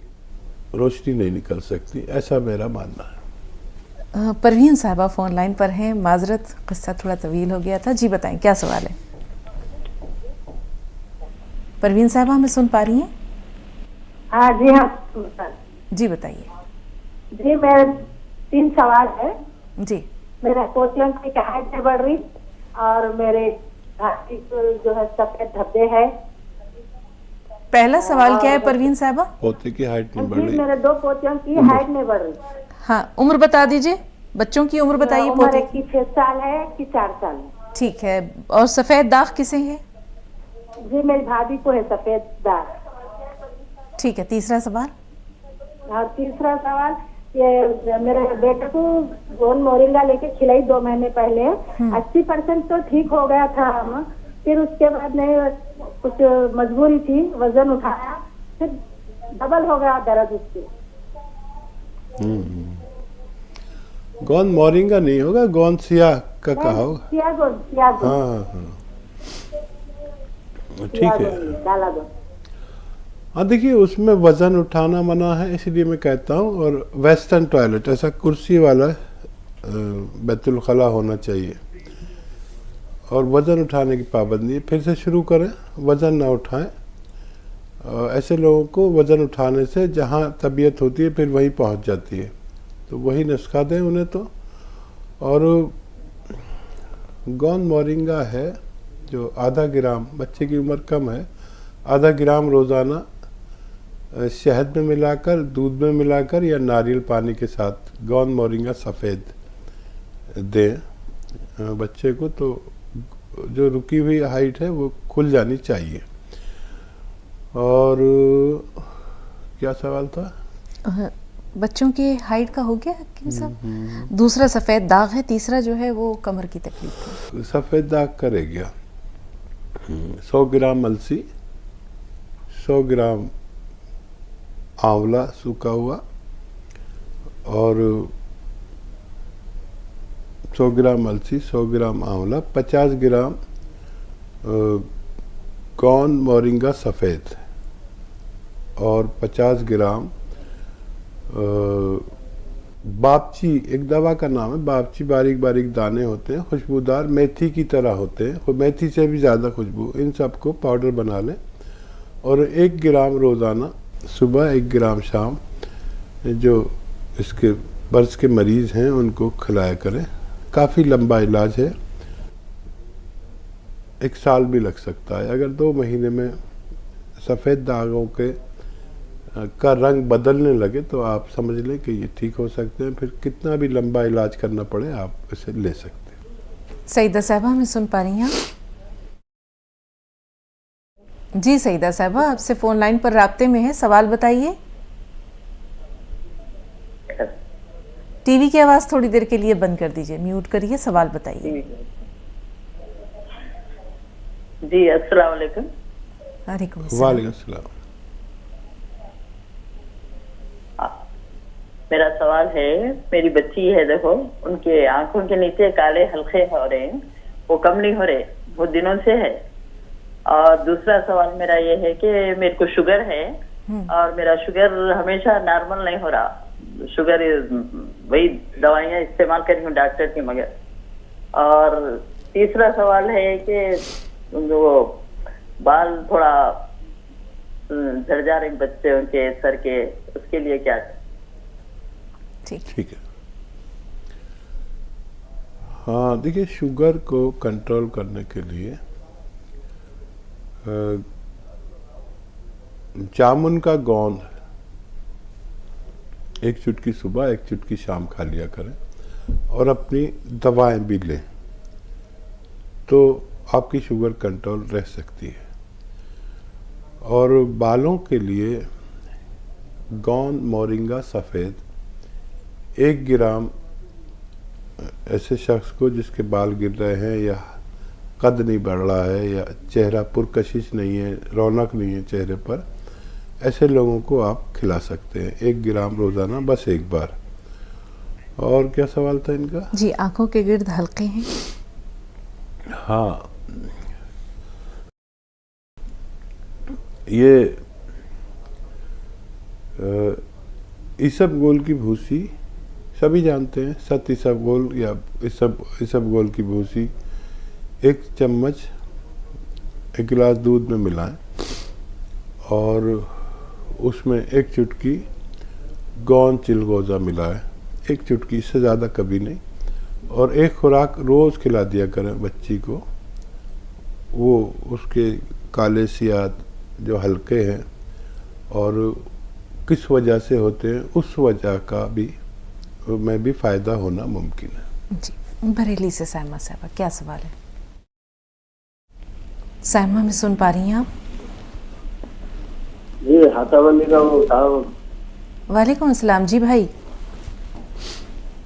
रोशनी नहीं निकल सकती, ऐसा मेरा मानना है। परवीन साहबा फ़ोन लाइन पर हैं। माजरत, किस्सा थोड़ा तवील हो गया था। जी बताएं, क्या सवाल है? परवीन साहबा हमें सुन पा रही हैं? हाँ जी, हाँ जी बताइए। जी, मेरे 3 सवाल है। जी। मेरा पोषण की हाइट नहीं बढ़ रही, और मेरे जो है सफेद धब्बे है। पहला सवाल क्या है परवीन साहबा? पोते की हाइट नहीं बढ़ रही। मेरे 2 पोतियों की हाइट नहीं बढ़ रही। हाँ, उम्र बता दीजिए, बच्चों की उम्र बताइए। पोते की 6 साल है कि 4 साल है? ठीक है। और सफेद दाग किसे है? जी, मेरी भाभी को है सफेद दाग। ठीक है। तीसरा सवाल? और तीसरा सवाल, ये मेरे बेटे को गोंद मोरिंगा लेके खिलाई 2 महीने पहले। 80% तो ठीक हो गया था, फिर उसके बाद नहीं, कुछ मजबूरी थी, वजन उठाया, फिर डबल हो गया दर्द उसके। गोंद मोरिंगा नहीं होगा, गोंद सियाह का कहा होगा। सियाह। हाँ, ठीक है। डाला दो। हाँ, देखिए उसमें वज़न उठाना मना है, इसलिए मैं कहता हूँ। और वेस्टर्न टॉयलेट, ऐसा कुर्सी वाला बैतुल खला होना चाहिए, और वज़न उठाने की पाबंदी। फिर से शुरू करें, वज़न ना उठाएं। ऐसे लोगों को वज़न उठाने से जहाँ तबीयत होती है फिर वहीं पहुँच जाती है, तो वही नुस्खा दें उन्हें तो। और गोंद मोरिंगा है जो आधा ग्राम, बच्चे की उम्र कम है, आधा ग्राम रोज़ाना शहद में मिलाकर, दूध में मिलाकर या नारियल पानी के साथ गोंद मोरिंगा सफ़ेद दें बच्चे को, तो जो रुकी हुई हाइट है वो खुल जानी चाहिए। और क्या सवाल था? बच्चों की हाइट का हो गया हकीम साहब। दूसरा सफ़ेद दाग है, तीसरा जो है वो कमर की तकलीफ है। सफ़ेद दाग का रह गया। 100 ग्राम अलसी, 100 ग्राम आंवला सूखा हुआ, और 100 ग्राम अलसी, 100 ग्राम आंवला, 50 ग्राम गोंद मोरिंगा सफ़ेद, और 50 ग्राम बापची एक दवा का नाम है। बापची बारीक बारीक दाने होते हैं, खुशबूदार मेथी की तरह होते हैं, मेथी से भी ज़्यादा खुशबू। इन सबको पाउडर बना लें और 1 ग्राम रोज़ाना सुबह, 1 ग्राम शाम जो इसके बर्ज के मरीज़ हैं उनको खिलाया करें। काफ़ी लंबा इलाज है, 1 साल भी लग सकता है। अगर 2 महीने में सफ़ेद दागों के का रंग बदलने लगे तो आप समझ लें कि ये ठीक हो सकते हैं। फिर कितना भी लंबा इलाज करना पड़े आप इसे ले सकते हैं। सईदा साहबा हमें सुन पा रही हैं? जी सईदा साहबा, आपसे फ़ोन लाइन पर राब्ते में है, सवाल बताइए। टीवी की आवाज़ थोड़ी देर के लिए बंद कर दीजिए, म्यूट करिए, सवाल बताइए। जी अस्सलाम वालेकुम। वालेकुम वालेकुम सलाम। मेरा सवाल है, मेरी बच्ची है, देखो उनके आंखों के नीचे काले हल्के हो रहे हैं, वो कम नहीं हो रहे, बहुत दिनों से है। और दूसरा सवाल मेरा ये है कि मेरे को शुगर है और मेरा शुगर हमेशा नॉर्मल नहीं हो रहा। शुगर वही दवाइयाँ इस्तेमाल कर रही हूँ डॉक्टर की, मगर। और तीसरा सवाल है कि जो बाल थोड़ा झड़ जा रहे हैं बच्चों के सर के, उसके लिए क्या? ठीक है। हाँ देखिए, शुगर को कंट्रोल करने के लिए जामुन का गोंद 1 चुटकी सुबह, 1 चुटकी शाम खा लिया करें और अपनी दवाएं भी लें तो आपकी शुगर कंट्रोल रह सकती है। और बालों के लिए गोंद मोरिंगा सफ़ेद 1 ग्राम ऐसे शख्स को जिसके बाल गिर रहे हैं या कद नहीं बढ़ रहा है या चेहरा पुरकशिश नहीं है, रौनक नहीं है चेहरे पर, ऐसे लोगों को आप खिला सकते हैं 1 ग्राम रोज़ाना, बस 1 बार। और क्या सवाल था इनका? जी, आंखों के गिर्द हल्के हैं। हाँ, ये इसबगोल की भूसी सभी जानते हैं, सत इसबगोल या इसबगोल की भूसी 1 चम्मच 1 गिलास दूध में मिलाएं और उसमें 1 चुटकी गोंद चिलगोज़ा मिलाएं, 1 चुटकी, इससे ज़्यादा कभी नहीं। और 1 खुराक रोज़ खिला दिया करें बच्ची को। वो उसके काले सियात जो हल्के हैं और किस वजह से होते हैं, उस वजह का भी में भी फ़ायदा होना मुमकिन है। जी, बरेली से साइमा साहबा, क्या सवाल है? साइमा में सुन पा रही हैं आप? जी, हाथाबंदी का वो था। वालेकुम अस्सलाम जी भाई।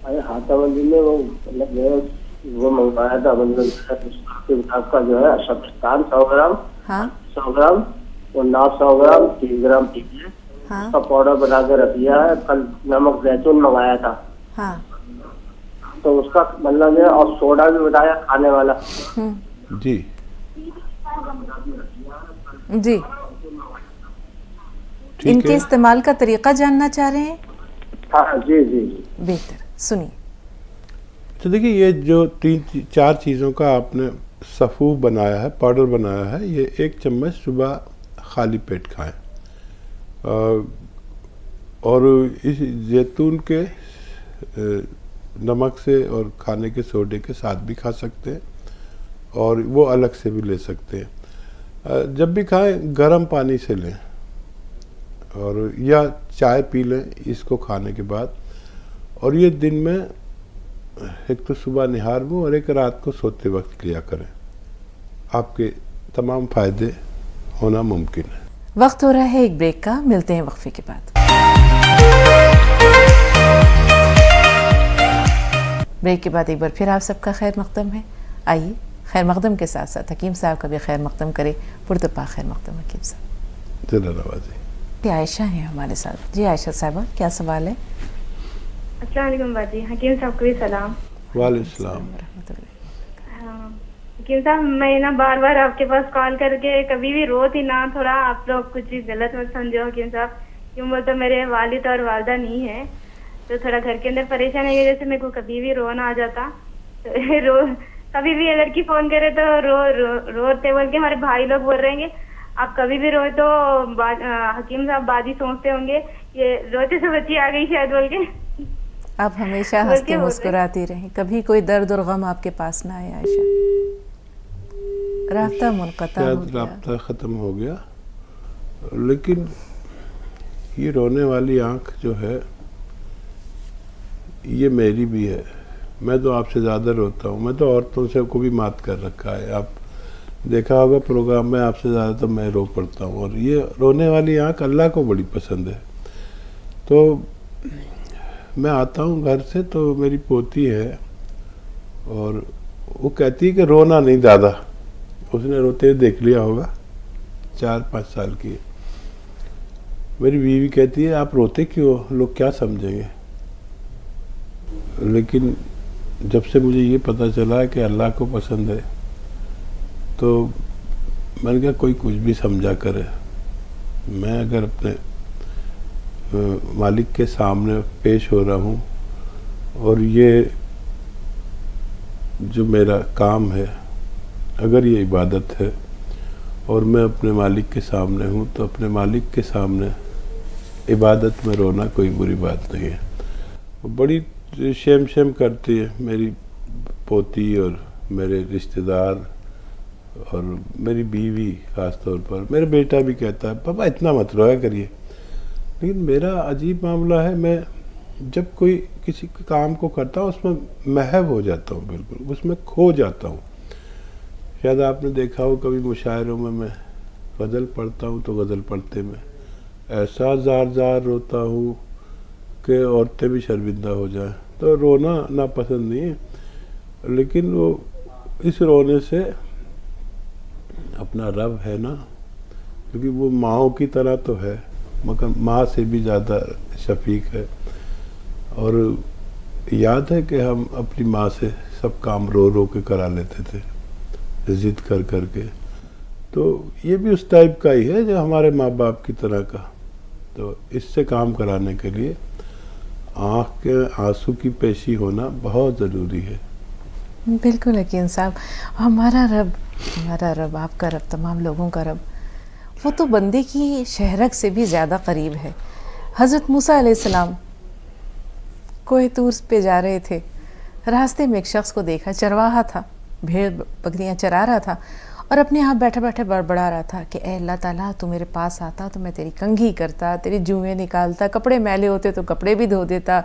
अरे हाथाबंदी में वो मतलब वो मंगवाया था, मतलब का जो है शब्दस्तान 100 ग्राम, हाँ 100 ग्राम और नाप 100 ग्राम 30 ग्राम कीजिए। हाँ उसका पाउडर बना के रख दिया है। कल नमक जैतून मंगाया था, हाँ तो उसका मतलब है, और सोडा भी बताया खाने वाला। जी जी, ठीक इनके है। इस्तेमाल का तरीका जानना चाह रहे हैं? हाँ जी जी जी। बेहतर, सुनिए। तो देखिए, ये जो 3-4 चीज़ों का आपने सफ़ूफ बनाया है, पाउडर बनाया है, ये 1 चम्मच सुबह खाली पेट खाएं। और इस जैतून के नमक से और खाने के सोडे के साथ भी खा सकते हैं और वो अलग से भी ले सकते हैं। जब भी खाएं गर्म पानी से लें और या चाय पी लें इसको खाने के बाद। और ये दिन में एक तो सुबह निहार में और एक रात को सोते वक्त लिया करें, आपके तमाम फ़ायदे होना मुमकिन है। वक्त हो रहा है एक ब्रेक का, मिलते हैं वक्फे के बाद। ब्रेक के बाद एक बार फिर आप सबका खैर मकदम है। आइए खैर मकदम के साथ साथ हकीम साहब का भी खैर मकदम करे। पुरतपा खैर मकदम हकीम साहब। जरा नवाजी। आयशा है हमारे साथ। जी आयशा साहबा, क्या सवाल है? अस्सलाम वालेकुम बाजी। हकीम साहब को भी सलाम। वालेकुम सलाम। हकीम साहब, मैं ना बार बार आपके पास कॉल करके कभी भी रो थी ना, थोड़ा आप लोग कुछ गलत मत समझो हकीम साहब, क्यों बोलते मेरे वालिद और वालदा नहीं है, तो थोड़ा घर के अंदर परेशानी की वजह से मेरे को कभी भी रोना आ जाता। तो कभी भी लड़की फोन करे तो रोते बोल के हमारे भाई लोग बोल रहे हैं आप कभी भी रोए तो हकीम साहब बाजी सोचते होंगे ये रोते से बच्ची आ गई शायद बोल के। आप हमेशा हंसती मुस्कुराती रहें, कभी कोई दर्द और गम आपके पास ना आए आयशा। राब्ता मुनक़ता हो गया, राब्ता ख़त्म हो गया। लेकिन ये रोने वाली आँख जो है ये मेरी भी है। मैं तो आपसे ज़्यादा रोता हूँ, मैं तो औरतों से को भी मात कर रखा है। आप देखा होगा प्रोग्राम में, आपसे ज़्यादा तो मैं रो पड़ता हूँ। और ये रोने वाली आँख अल्लाह को बड़ी पसंद है। तो मैं आता हूँ घर से तो मेरी पोती है और वो कहती है कि रोना नहीं दादा। उसने रोते हुए देख लिया होगा, 4-5 साल की। मेरी बीवी कहती है आप रोते क्यों, लोग क्या समझेंगे। लेकिन जब से मुझे ये पता चला है कि अल्लाह को पसंद है तो मैंने कहा कोई कुछ भी समझा करे, मैं अगर अपने मालिक के सामने पेश हो रहा हूँ और ये जो मेरा काम है अगर ये इबादत है और मैं अपने मालिक के सामने हूँ तो अपने मालिक के सामने इबादत में रोना कोई बुरी बात नहीं है। वो बड़ी शेम करती है मेरी पोती और मेरे रिश्तेदार और मेरी बीवी ख़ास तौर पर। मेरा बेटा भी कहता है पापा इतना मत रोया करिए। लेकिन मेरा अजीब मामला है, मैं जब कोई किसी काम को करता हूँ उसमें महव हो जाता हूँ, बिल्कुल उसमें खो जाता हूँ। शायद आपने देखा हो कभी मुशायरों में मैं गज़ल पढ़ता हूँ तो गज़ल पढ़ते में ऐसा ज़ार रोता हूँ कि औरतें भी शर्मिंदा हो जाएं। तो रोना नापसंद नहीं है, लेकिन वो इस रोने से अपना रब है ना, क्योंकि वो माँओं की तरह तो है मगर माँ से भी ज़्यादा शफीक है। और याद है कि हम अपनी माँ से सब काम रो के करा लेते थे, ज़िद कर के। तो ये भी उस टाइप का ही है जो हमारे माँ बाप की तरह का। तो इससे काम कराने के लिए आँख के आंसू की पेशी होना बहुत ज़रूरी है। बिल्कुल यकीन साहब, हमारा रब, आपका रब, तमाम लोगों का रब, वो तो बंदे की शहरक से भी ज़्यादा करीब है। हज़रत मूसा अलैहिस्सलाम कोहे तूर पे जा रहे थे, रास्ते में एक शख्स को देखा, चरवाहा था, भेड़ बकरियां चरा रहा था और अपने यहाँ बैठे बैठे बड़बड़ा रहा था कि ए अल्लाह ताला तू मेरे पास आता तो मैं तेरी कंघी करता, तेरी जुएँ निकालता, कपड़े मैले होते तो कपड़े भी धो देता,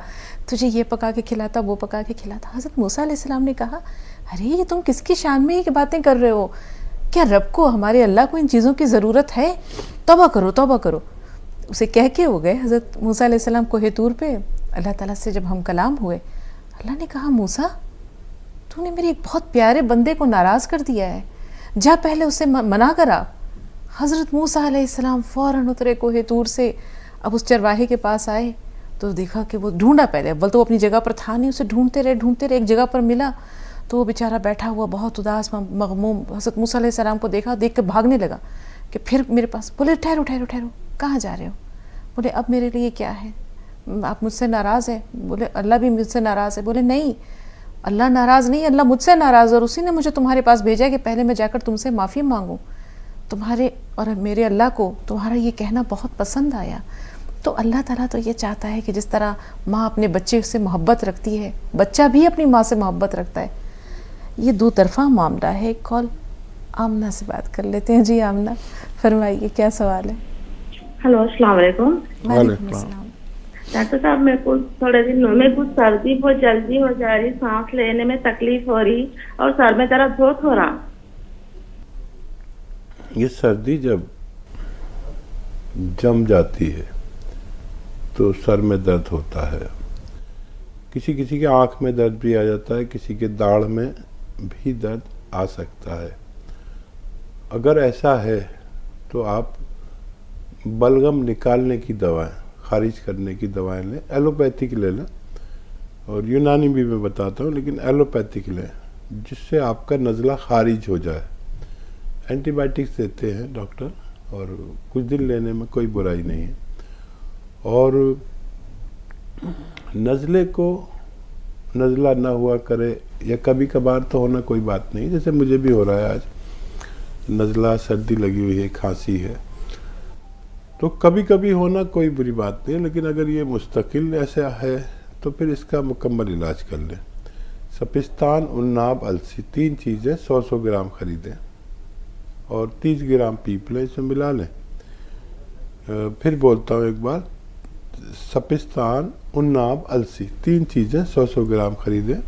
तुझे ये पका के खिलाता, वो पका के खिलाता। हज़रत मूसा अलैहिस्सलाम ने कहा अरे ये तुम किसकी शान में ये बातें कर रहे हो, क्या रब को, हमारे अल्लाह को इन चीज़ों की ज़रूरत है? तौबा करो। उसे कह के हो गए हज़रत मूसा अलैहिस्सलाम कोहे तूर पे। अल्लाह ताला से जब हम कलाम हुए, अल्लाह ने कहा मूसा तूने मेरे एक बहुत प्यारे बंदे को नाराज़ कर दिया है, जा पहले उसे मना करा। हज़रत मूसा अलैहिस्सलाम फ़ौरन उतरे कोहे तूर से। अब उस चरवाहे के पास आए तो देखा कि वो ढूंढा, पहले अव्वल तो वो अपनी जगह पर था नहीं, उसे ढूंढते रहे, एक जगह पर मिला तो वो बेचारा बैठा हुआ बहुत उदास मगमूम। हज़रत मूसा अलैहिस्सलाम को देखा, देख कर भागने लगा कि फिर मेरे पास। बोले ठहरो, कहाँ जा रहे हो? बोले अब मेरे लिए क्या है, आप मुझसे नाराज़ हैं? बोले अल्लाह भी मुझसे नाराज़ है। बोले नहीं, अल्लाह नाराज़ नहीं, अल्लाह मुझसे नाराज़, और उसी ने मुझे तुम्हारे पास भेजा कि पहले मैं जाकर तुमसे माफ़ी मांगूं। तुम्हारे और मेरे अल्लाह को तुम्हारा ये कहना बहुत पसंद आया। तो अल्लाह ताला तो ये चाहता है कि जिस तरह माँ अपने बच्चे से मोहब्बत रखती है, बच्चा भी अपनी माँ से मोहब्बत रखता है। ये दो तरफ़ा मामला है। एक कॉल आमना से बात कर लेते हैं। जी आमना, फरमाइए क्या सवाल है? हेलो, अस्सलाम वालेकुम। वालेकुम अस्सलाम। डॉक्टर साहब, मेरे को थोड़े दिनों में कुछ सर्दी बहुत जल्दी हो जा रही, सांस लेने में तकलीफ हो रही और सर में दर्द बहुत हो रहा। ये सर्दी जब जम जाती है तो सर में दर्द होता है। किसी की आँख में दर्द भी आ जाता है, किसी के दाढ़ में भी दर्द आ सकता है। अगर ऐसा है तो आप बलगम निकालने की दवाएं, खारिज करने की दवाएं लें। एलोपैथिक ले लें और यूनानी भी मैं बताता हूँ, लेकिन एलोपैथिक लें जिससे आपका नज़ला खारिज हो जाए। एंटीबायोटिक्स देते हैं डॉक्टर और कुछ दिन लेने में कोई बुराई नहीं है। और नज़ले को नज़ला ना हुआ करे, या कभी कभार तो होना कोई बात नहीं, जैसे मुझे भी हो रहा है आज, नज़ला, सर्दी लगी हुई है, खांसी है, तो कभी कभी होना कोई बुरी बात नहीं है। लेकिन अगर ये मुस्तकिल ऐसा है तो फिर इसका मुकम्मल इलाज कर लें। सपिस्तान, उन्नाब, अलसी, 3 चीज़ें 100-100 ग्राम ख़रीदें और 30 ग्राम पीप लें, इसमें मिला लें। फिर बोलता हूँ एक बार, सपिस्तान, उन्नाब, अलसी, 3 चीज़ें 100-100 ग्राम ख़रीदें,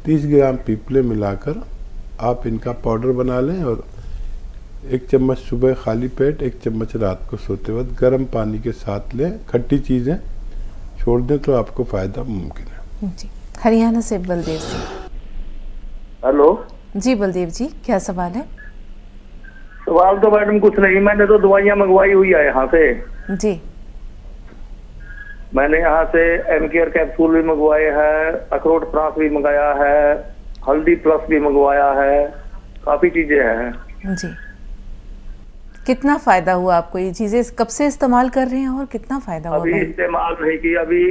30 ग्राम पीपले मिलाकर आप इनका पाउडर बना लें और 1 चम्मच सुबह खाली पेट, 1 चम्मच रात को सोते वक्त गर्म पानी के साथ लें। खट्टी चीज़ें छोड़ दें तो आपको फ़ायदा मुमकिन है। जी, हरियाणा से बलदेव जी। हेलो जी बलदेव जी, क्या सवाल है? सवाल तो मैडम कुछ नहीं, मैंने तो दवाइयाँ मंगवाई हुई है यहाँ से। जी, मैंने यहाँ से एमकेयर कैप्सूल भी मंगवाए हैं, अखरोट प्रास भी मंगाया है, हल्दी प्लस भी मंगवाया है, काफी चीजें हैं। जी, कितना फ़ायदा हुआ आपको? ये चीज़ें कब से इस्तेमाल कर रहे हैं और कितना फ़ायदा हुआ? अभी इस्तेमाल नहीं किया, अभी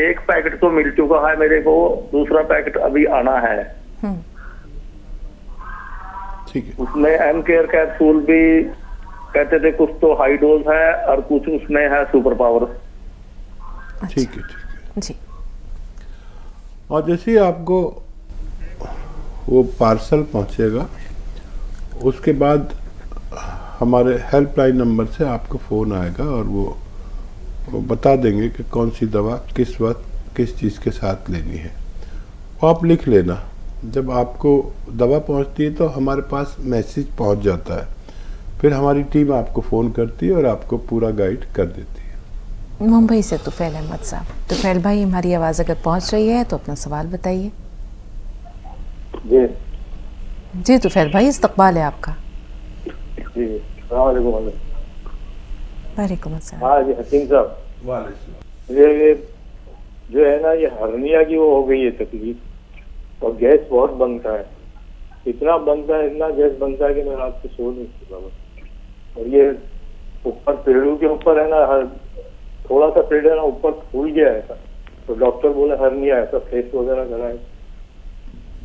1 पैकेट तो मिल चुका है मेरे को, दूसरा पैकेट अभी आना है। ठीक है। उसमें एमकेयर कैप्सूल भी कहते थे कुछ तो हाई डोज है और कुछ उसमें है सुपर पावर। ठीक है, ठीक है जी। और जैसे ही आपको वो पार्सल पहुंचेगा, उसके बाद हमारे हेल्पलाइन नंबर से आपको फ़ोन आएगा और वो बता देंगे कि कौन सी दवा किस वक्त किस चीज़ के साथ लेनी है। वो आप लिख लेना। जब आपको दवा पहुंचती है तो हमारे पास मैसेज पहुंच जाता है, फिर हमारी टीम आपको फ़ोन करती है और आपको पूरा गाइड कर देती है। मुंबई से तुफैल अहमद साहब। तुफैल भाई, हमारी आवाज़ अगर पहुंच रही है तो अपना सवाल बताइए। जी जी तुफैल भाई, इस्तकबाल है आपका। जी, अस्सलाम वालेकुम अस्सलाम। हाँ जी हकीम साहब, ये जो है ना, ये हर्निया की वो हो गई है तकलीफ, और गैस बहुत बनता है, इतना बनता है, इतना गैस बनता है कि मैं रात को सो नहीं सकता बस। और ये ऊपर पेड़ों के ऊपर है ना, थोड़ा सा पेड़ है ना ऊपर फूल गया है, तो डॉक्टर बोले हर्निया है, तो फेस वगैरह कराए।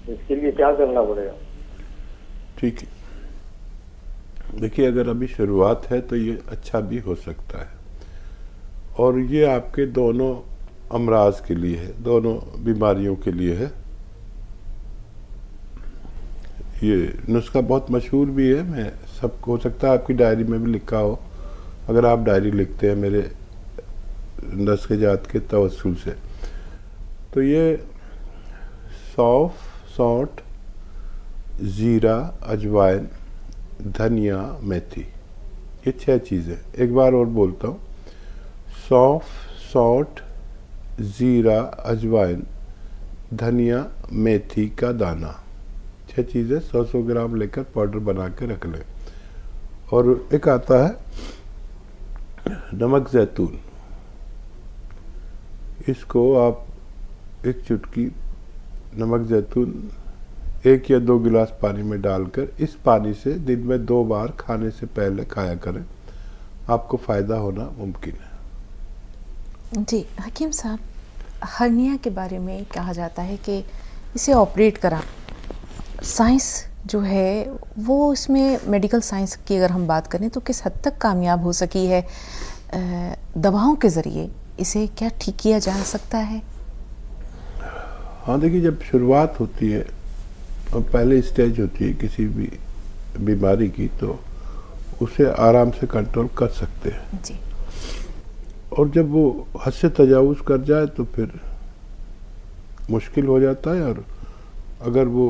इसके लिए क्या करना पड़ेगा? ठीक है, देखिए अगर अभी शुरुआत है तो ये अच्छा भी हो सकता है, और ये आपके दोनों अमराज के लिए है, दोनों बीमारियों के लिए है। ये नुस्खा बहुत मशहूर भी है, मैं सब हो सकता है आपकी डायरी में भी लिखा हो, अगर आप डायरी लिखते हैं मेरे नुस्खे जात के तवस्सुल से। तो ये सौंफ, सौंठ, ज़ीरा, अजवाइन, धनिया, मेथी, ये 6 चीज़ें। एक बार और बोलता हूँ, सौंफ, सौंठ, ज़ीरा, अजवाइन, धनिया, मेथी का दाना, 6 चीज़ें 100-100 ग्राम लेकर पाउडर बना के रख लें। और एक आता है नमक जैतून, इसको आप 1 चुटकी नमक जैतून 1 या 2 गिलास पानी में डालकर, इस पानी से दिन में 2 बार खाने से पहले खाया करें, आपको फ़ायदा होना मुमकिन है। जी हकीम साहब, हर्निया के बारे में कहा जाता है कि इसे ऑपरेट करा, साइंस जो है वो इसमें मेडिकल साइंस की अगर हम बात करें तो किस हद तक कामयाब हो सकी है? दवाओं के ज़रिए इसे क्या ठीक किया जा सकता है? हाँ देखिए, जब शुरुआत होती है और पहले स्टेज होती है किसी भी बीमारी की, तो उसे आराम से कंट्रोल कर सकते हैं जी। और जब वो हद से तजावुज़ कर जाए तो फिर मुश्किल हो जाता है, और अगर वो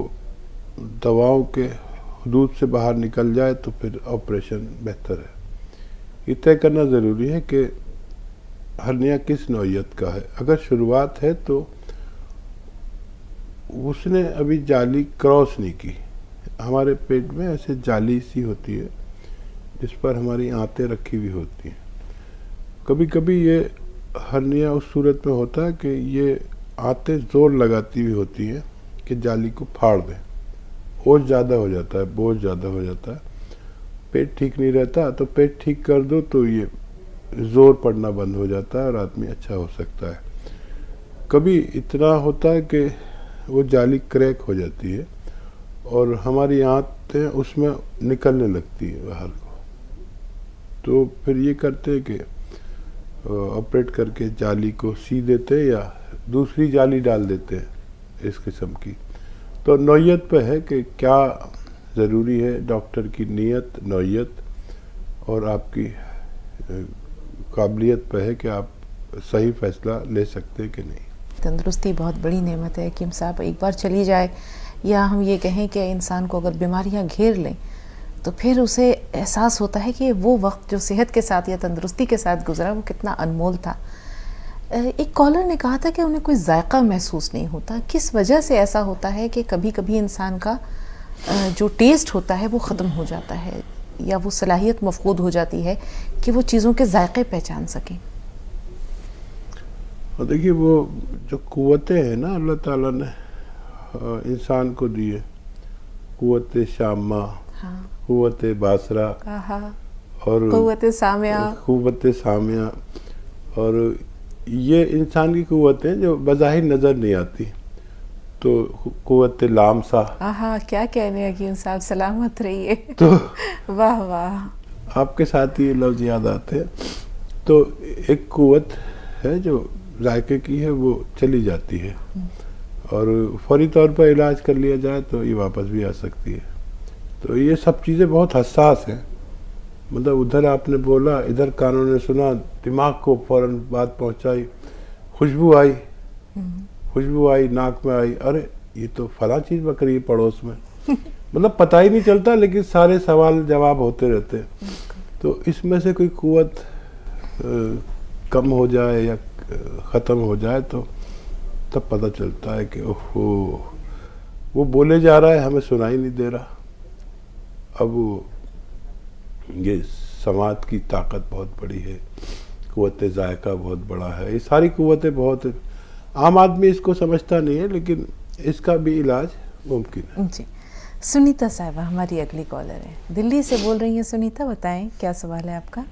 दवाओं के हदूद से बाहर निकल जाए तो फिर ऑपरेशन बेहतर है। ये तय करना ज़रूरी है कि हर्निया किस नौइयत का है। अगर शुरुआत है तो उसने अभी जाली क्रॉस नहीं की, हमारे पेट में ऐसे जाली सी होती है जिस पर हमारी आंतें रखी हुई होती हैं। कभी कभी ये हर्निया उस सूरत में होता है कि ये आंतें ज़ोर लगाती हुई होती हैं कि जाली को फाड़ दें, बोझ ज़्यादा हो जाता है, बोझ ज़्यादा हो जाता है, पेट ठीक नहीं रहता। तो पेट ठीक कर दो तो ये ज़ोर पड़ना बंद हो जाता है और आदमी अच्छा हो सकता है। कभी इतना होता है कि वो जाली क्रैक हो जाती है और हमारी आंतें उसमें निकलने लगती है बाहर को, तो फिर ये करते हैं कि ऑपरेट करके जाली को सी देते हैं या दूसरी जाली डाल देते हैं इस किस्म की। तो नौयत पे है कि क्या ज़रूरी है, डॉक्टर की नीयत, नौयत और आपकी काबिलियत पे है कि आप सही फैसला ले सकते हैं कि नहीं। तंदुरुस्ती बहुत बड़ी नेमत है हकीम साहब, एक बार चली जाए या हम ये कहें कि इंसान को अगर बीमारियां घेर लें तो फिर उसे एहसास होता है कि वो वक्त जो सेहत के साथ या तंदुरुस्ती के साथ गुजरा वो कितना अनमोल था। एक कॉलर ने कहा था कि उन्हें कोई जायका महसूस नहीं होता, किस वजह से ऐसा होता है कि कभी कभी इंसान का जो टेस्ट होता है वो ख़त्म हो जाता है या वो सलाहियत मफकूद हो जाती है कि वो चीज़ों के जायके पहचान सकें? और देखिए वो जो कुव्वतें हैं ना अल्लाह ताला ने इंसान को दी है, कुव्वत शामा, कुव्वत बासरा और कुव्वत सामिया, और ये इंसान की कुव्वतें जो बज़ाहिर नज़र नहीं आती। तो कुव्वत लामसा, क्या कहने हकीम साहब, सलामत रहिए। तो वाह वाह, आपके साथ ये लफ्ज़ याद आते हैं। तो एक कुव्वत है जो जायके की है, वो चली जाती है और फौरी तौर पर इलाज कर लिया जाए तो ये वापस भी आ सकती है। तो ये सब चीज़ें बहुत हसास हैं, मतलब उधर आपने बोला, इधर कानों ने सुना, दिमाग को फ़ौरन बात पहुंचाई, खुशबू आई नाक में आई, अरे ये तो फला चीज़ बक रही है पड़ोस में। मतलब पता ही नहीं चलता, लेकिन सारे सवाल जवाब होते रहते हैं। तो इसमें से कोई कुव्वत कम हो जाए या ख़त्म हो जाए तो तब पता चलता है कि ओहो वो बोले जा रहा है, हमें सुनाई नहीं दे रहा। अब ये समाज की ताकत बहुत बड़ी है, कुव्वत जायका बहुत बड़ा है, ये सारी कुव्वतें बहुत, आम आदमी इसको समझता नहीं है, लेकिन इसका भी इलाज मुमकिन है। जी, सुनीता साहिबा हमारी अगली कॉलर है, दिल्ली से बोल रही हैं। सुनीता, बताएं क्या सवाल है आपका?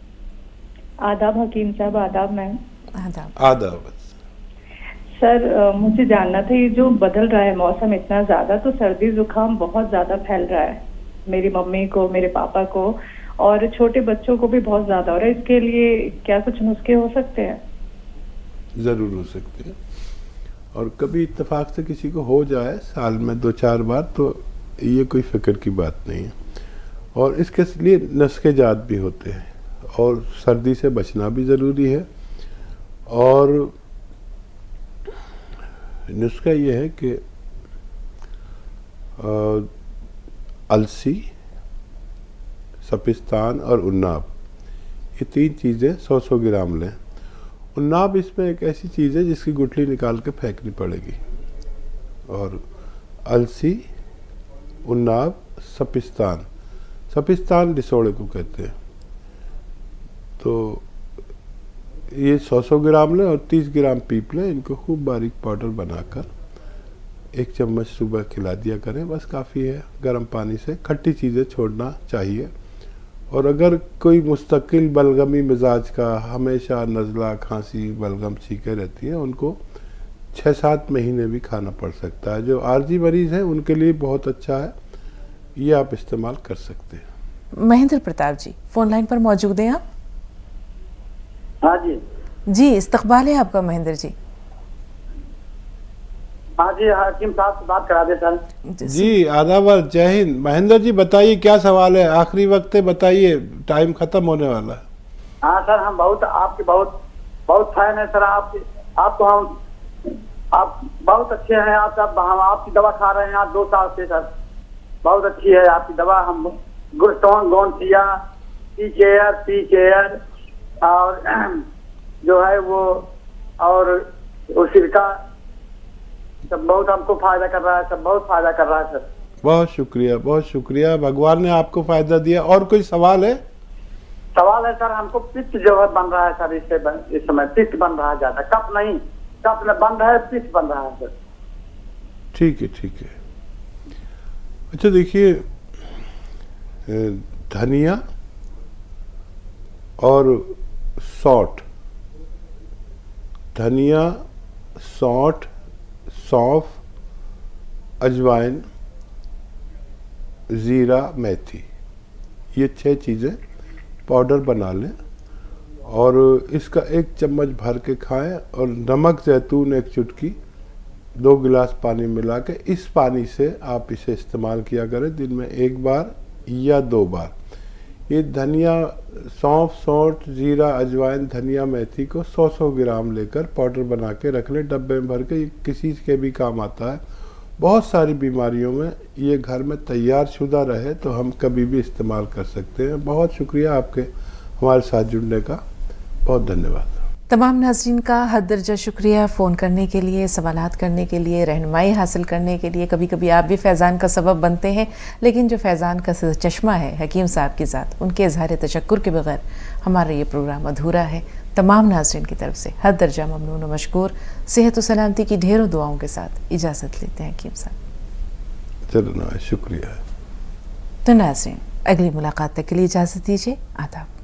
आदाब हकीम साहब। आदाब मैम। आदाब। सर मुझे जानना था, ये जो बदल रहा है मौसम इतना ज़्यादा, तो सर्दी जुकाम बहुत ज़्यादा फैल रहा है, मेरी मम्मी को, मेरे पापा को और छोटे बच्चों को भी बहुत ज़्यादा हो रहा है। इसके लिए क्या कुछ नुस्खे हो सकते हैं? ज़रूर हो सकते हैं, और कभी इत्तेफाक से किसी को हो जाए साल में 2-4 बार तो ये कोई फ़िक्र की बात नहीं है। और इसके लिए नुस्खे जात भी होते हैं, और सर्दी से बचना भी ज़रूरी है। और नुस्खा ये है कि अलसी, सपिस्तान और उन्नाब, ये 3 चीज़ें 100-100 ग्राम लें। उन्नाब इसमें एक ऐसी चीज़ है जिसकी गुठली निकाल के फेंकनी पड़ेगी। और अलसी, उन्नाब, सपिस्तान डिसोड़े को कहते हैं। तो ये 100-100 ग्राम लें और 30 ग्राम पीप लें। इनको खूब बारीक पाउडर बनाकर 1 चम्मच सुबह खिला दिया करें, बस काफ़ी है। गर्म पानी से खट्टी चीज़ें छोड़ना चाहिए। और अगर कोई मुस्तकिल बलगमी मिजाज का, हमेशा नज़ला, खांसी, बलगम सीखे रहती है, उनको 6-7 महीने भी खाना पड़ सकता है। जो आर्जी मरीज़ हैं उनके लिए बहुत अच्छा है, ये आप इस्तेमाल कर सकते हैं। महेंद्र प्रताप जी फ़ोन लाइन पर मौजूद हैं आप? हाँ जी। जी, इस्तकबाल है आपका महेंद्र जी। हाँ जी, हकीम साहब से बात करा दे सर। जी आदाब, जय हिंद। महेंद्र जी बताइए क्या सवाल है, आखिरी वक्त है, बताइए, टाइम खत्म होने वाला है। हाँ सर, हम आपके बहुत फैन है सर। आप बहुत अच्छे हैं। हम आपकी दवा खा रहे हैं 2 साल से सर, बहुत अच्छी है आपकी दवा। हम गुस्टोन, गोनसिया, पी केयर और जो है वो और सिरका सब बहुत हमको फायदा कर रहा है, सब बहुत फायदा कर रहा है सर। बहुत शुक्रिया, बहुत शुक्रिया, भगवान ने आपको फायदा दिया। और कोई सवाल है? सवाल है सर, हमको पित्त जो है बन रहा है सर, इस समय पित्त बन रहा है ज्यादा, कफ नहीं, कफ में बन रहा है, पित्त बन रहा है सर। ठीक है, ठीक है। अच्छा देखिए, धनिया और सौंठ, धनिया सौंठ, सौंफ, अजवाइन, ज़ीरा, मेथी, ये 6 चीज़ें पाउडर बना लें और इसका 1 चम्मच भर के खाएं और नमक जैतून 1 चुटकी 2 गिलास पानी मिला के इस पानी से आप इसे इस्तेमाल किया करें दिन में 1 बार या 2 बार। ये धनिया, सौंफ, सौंठ, जीरा, अजवाइन, धनिया, मेथी को 100-100 ग्राम लेकर पाउडर बना के रख लें डब्बे में भर के। ये किसी के भी काम आता है। बहुत सारी बीमारियों में ये घर में तैयार शुदा रहे तो हम कभी भी इस्तेमाल कर सकते हैं। बहुत शुक्रिया आपके हमारे साथ जुड़ने का, बहुत धन्यवाद। तमाम नाज़रीन का हद दर्जा शुक्रिया फ़ोन करने के लिए, सवालात करने के लिए, रहनुमाई हासिल करने के लिए। कभी कभी आप भी फैज़ान का सबब बनते हैं, लेकिन जो फैज़ान का चश्मा है हकीम साहब की ज़ात, उनके इज़हार तशक्कुर के बगैर हमारा ये प्रोग्राम अधूरा है। तमाम नाज़रीन की तरफ से हद दर्जा ममनून व मशकूर। सेहत व सलामती की ढेरों दुआओं के साथ इजाज़त लेते हैं हकीम साहब। चलो, शुक्रिया। तो नाज़रीन, अगली मुलाकात तक के लिए इजाज़त दीजिए। आदाब।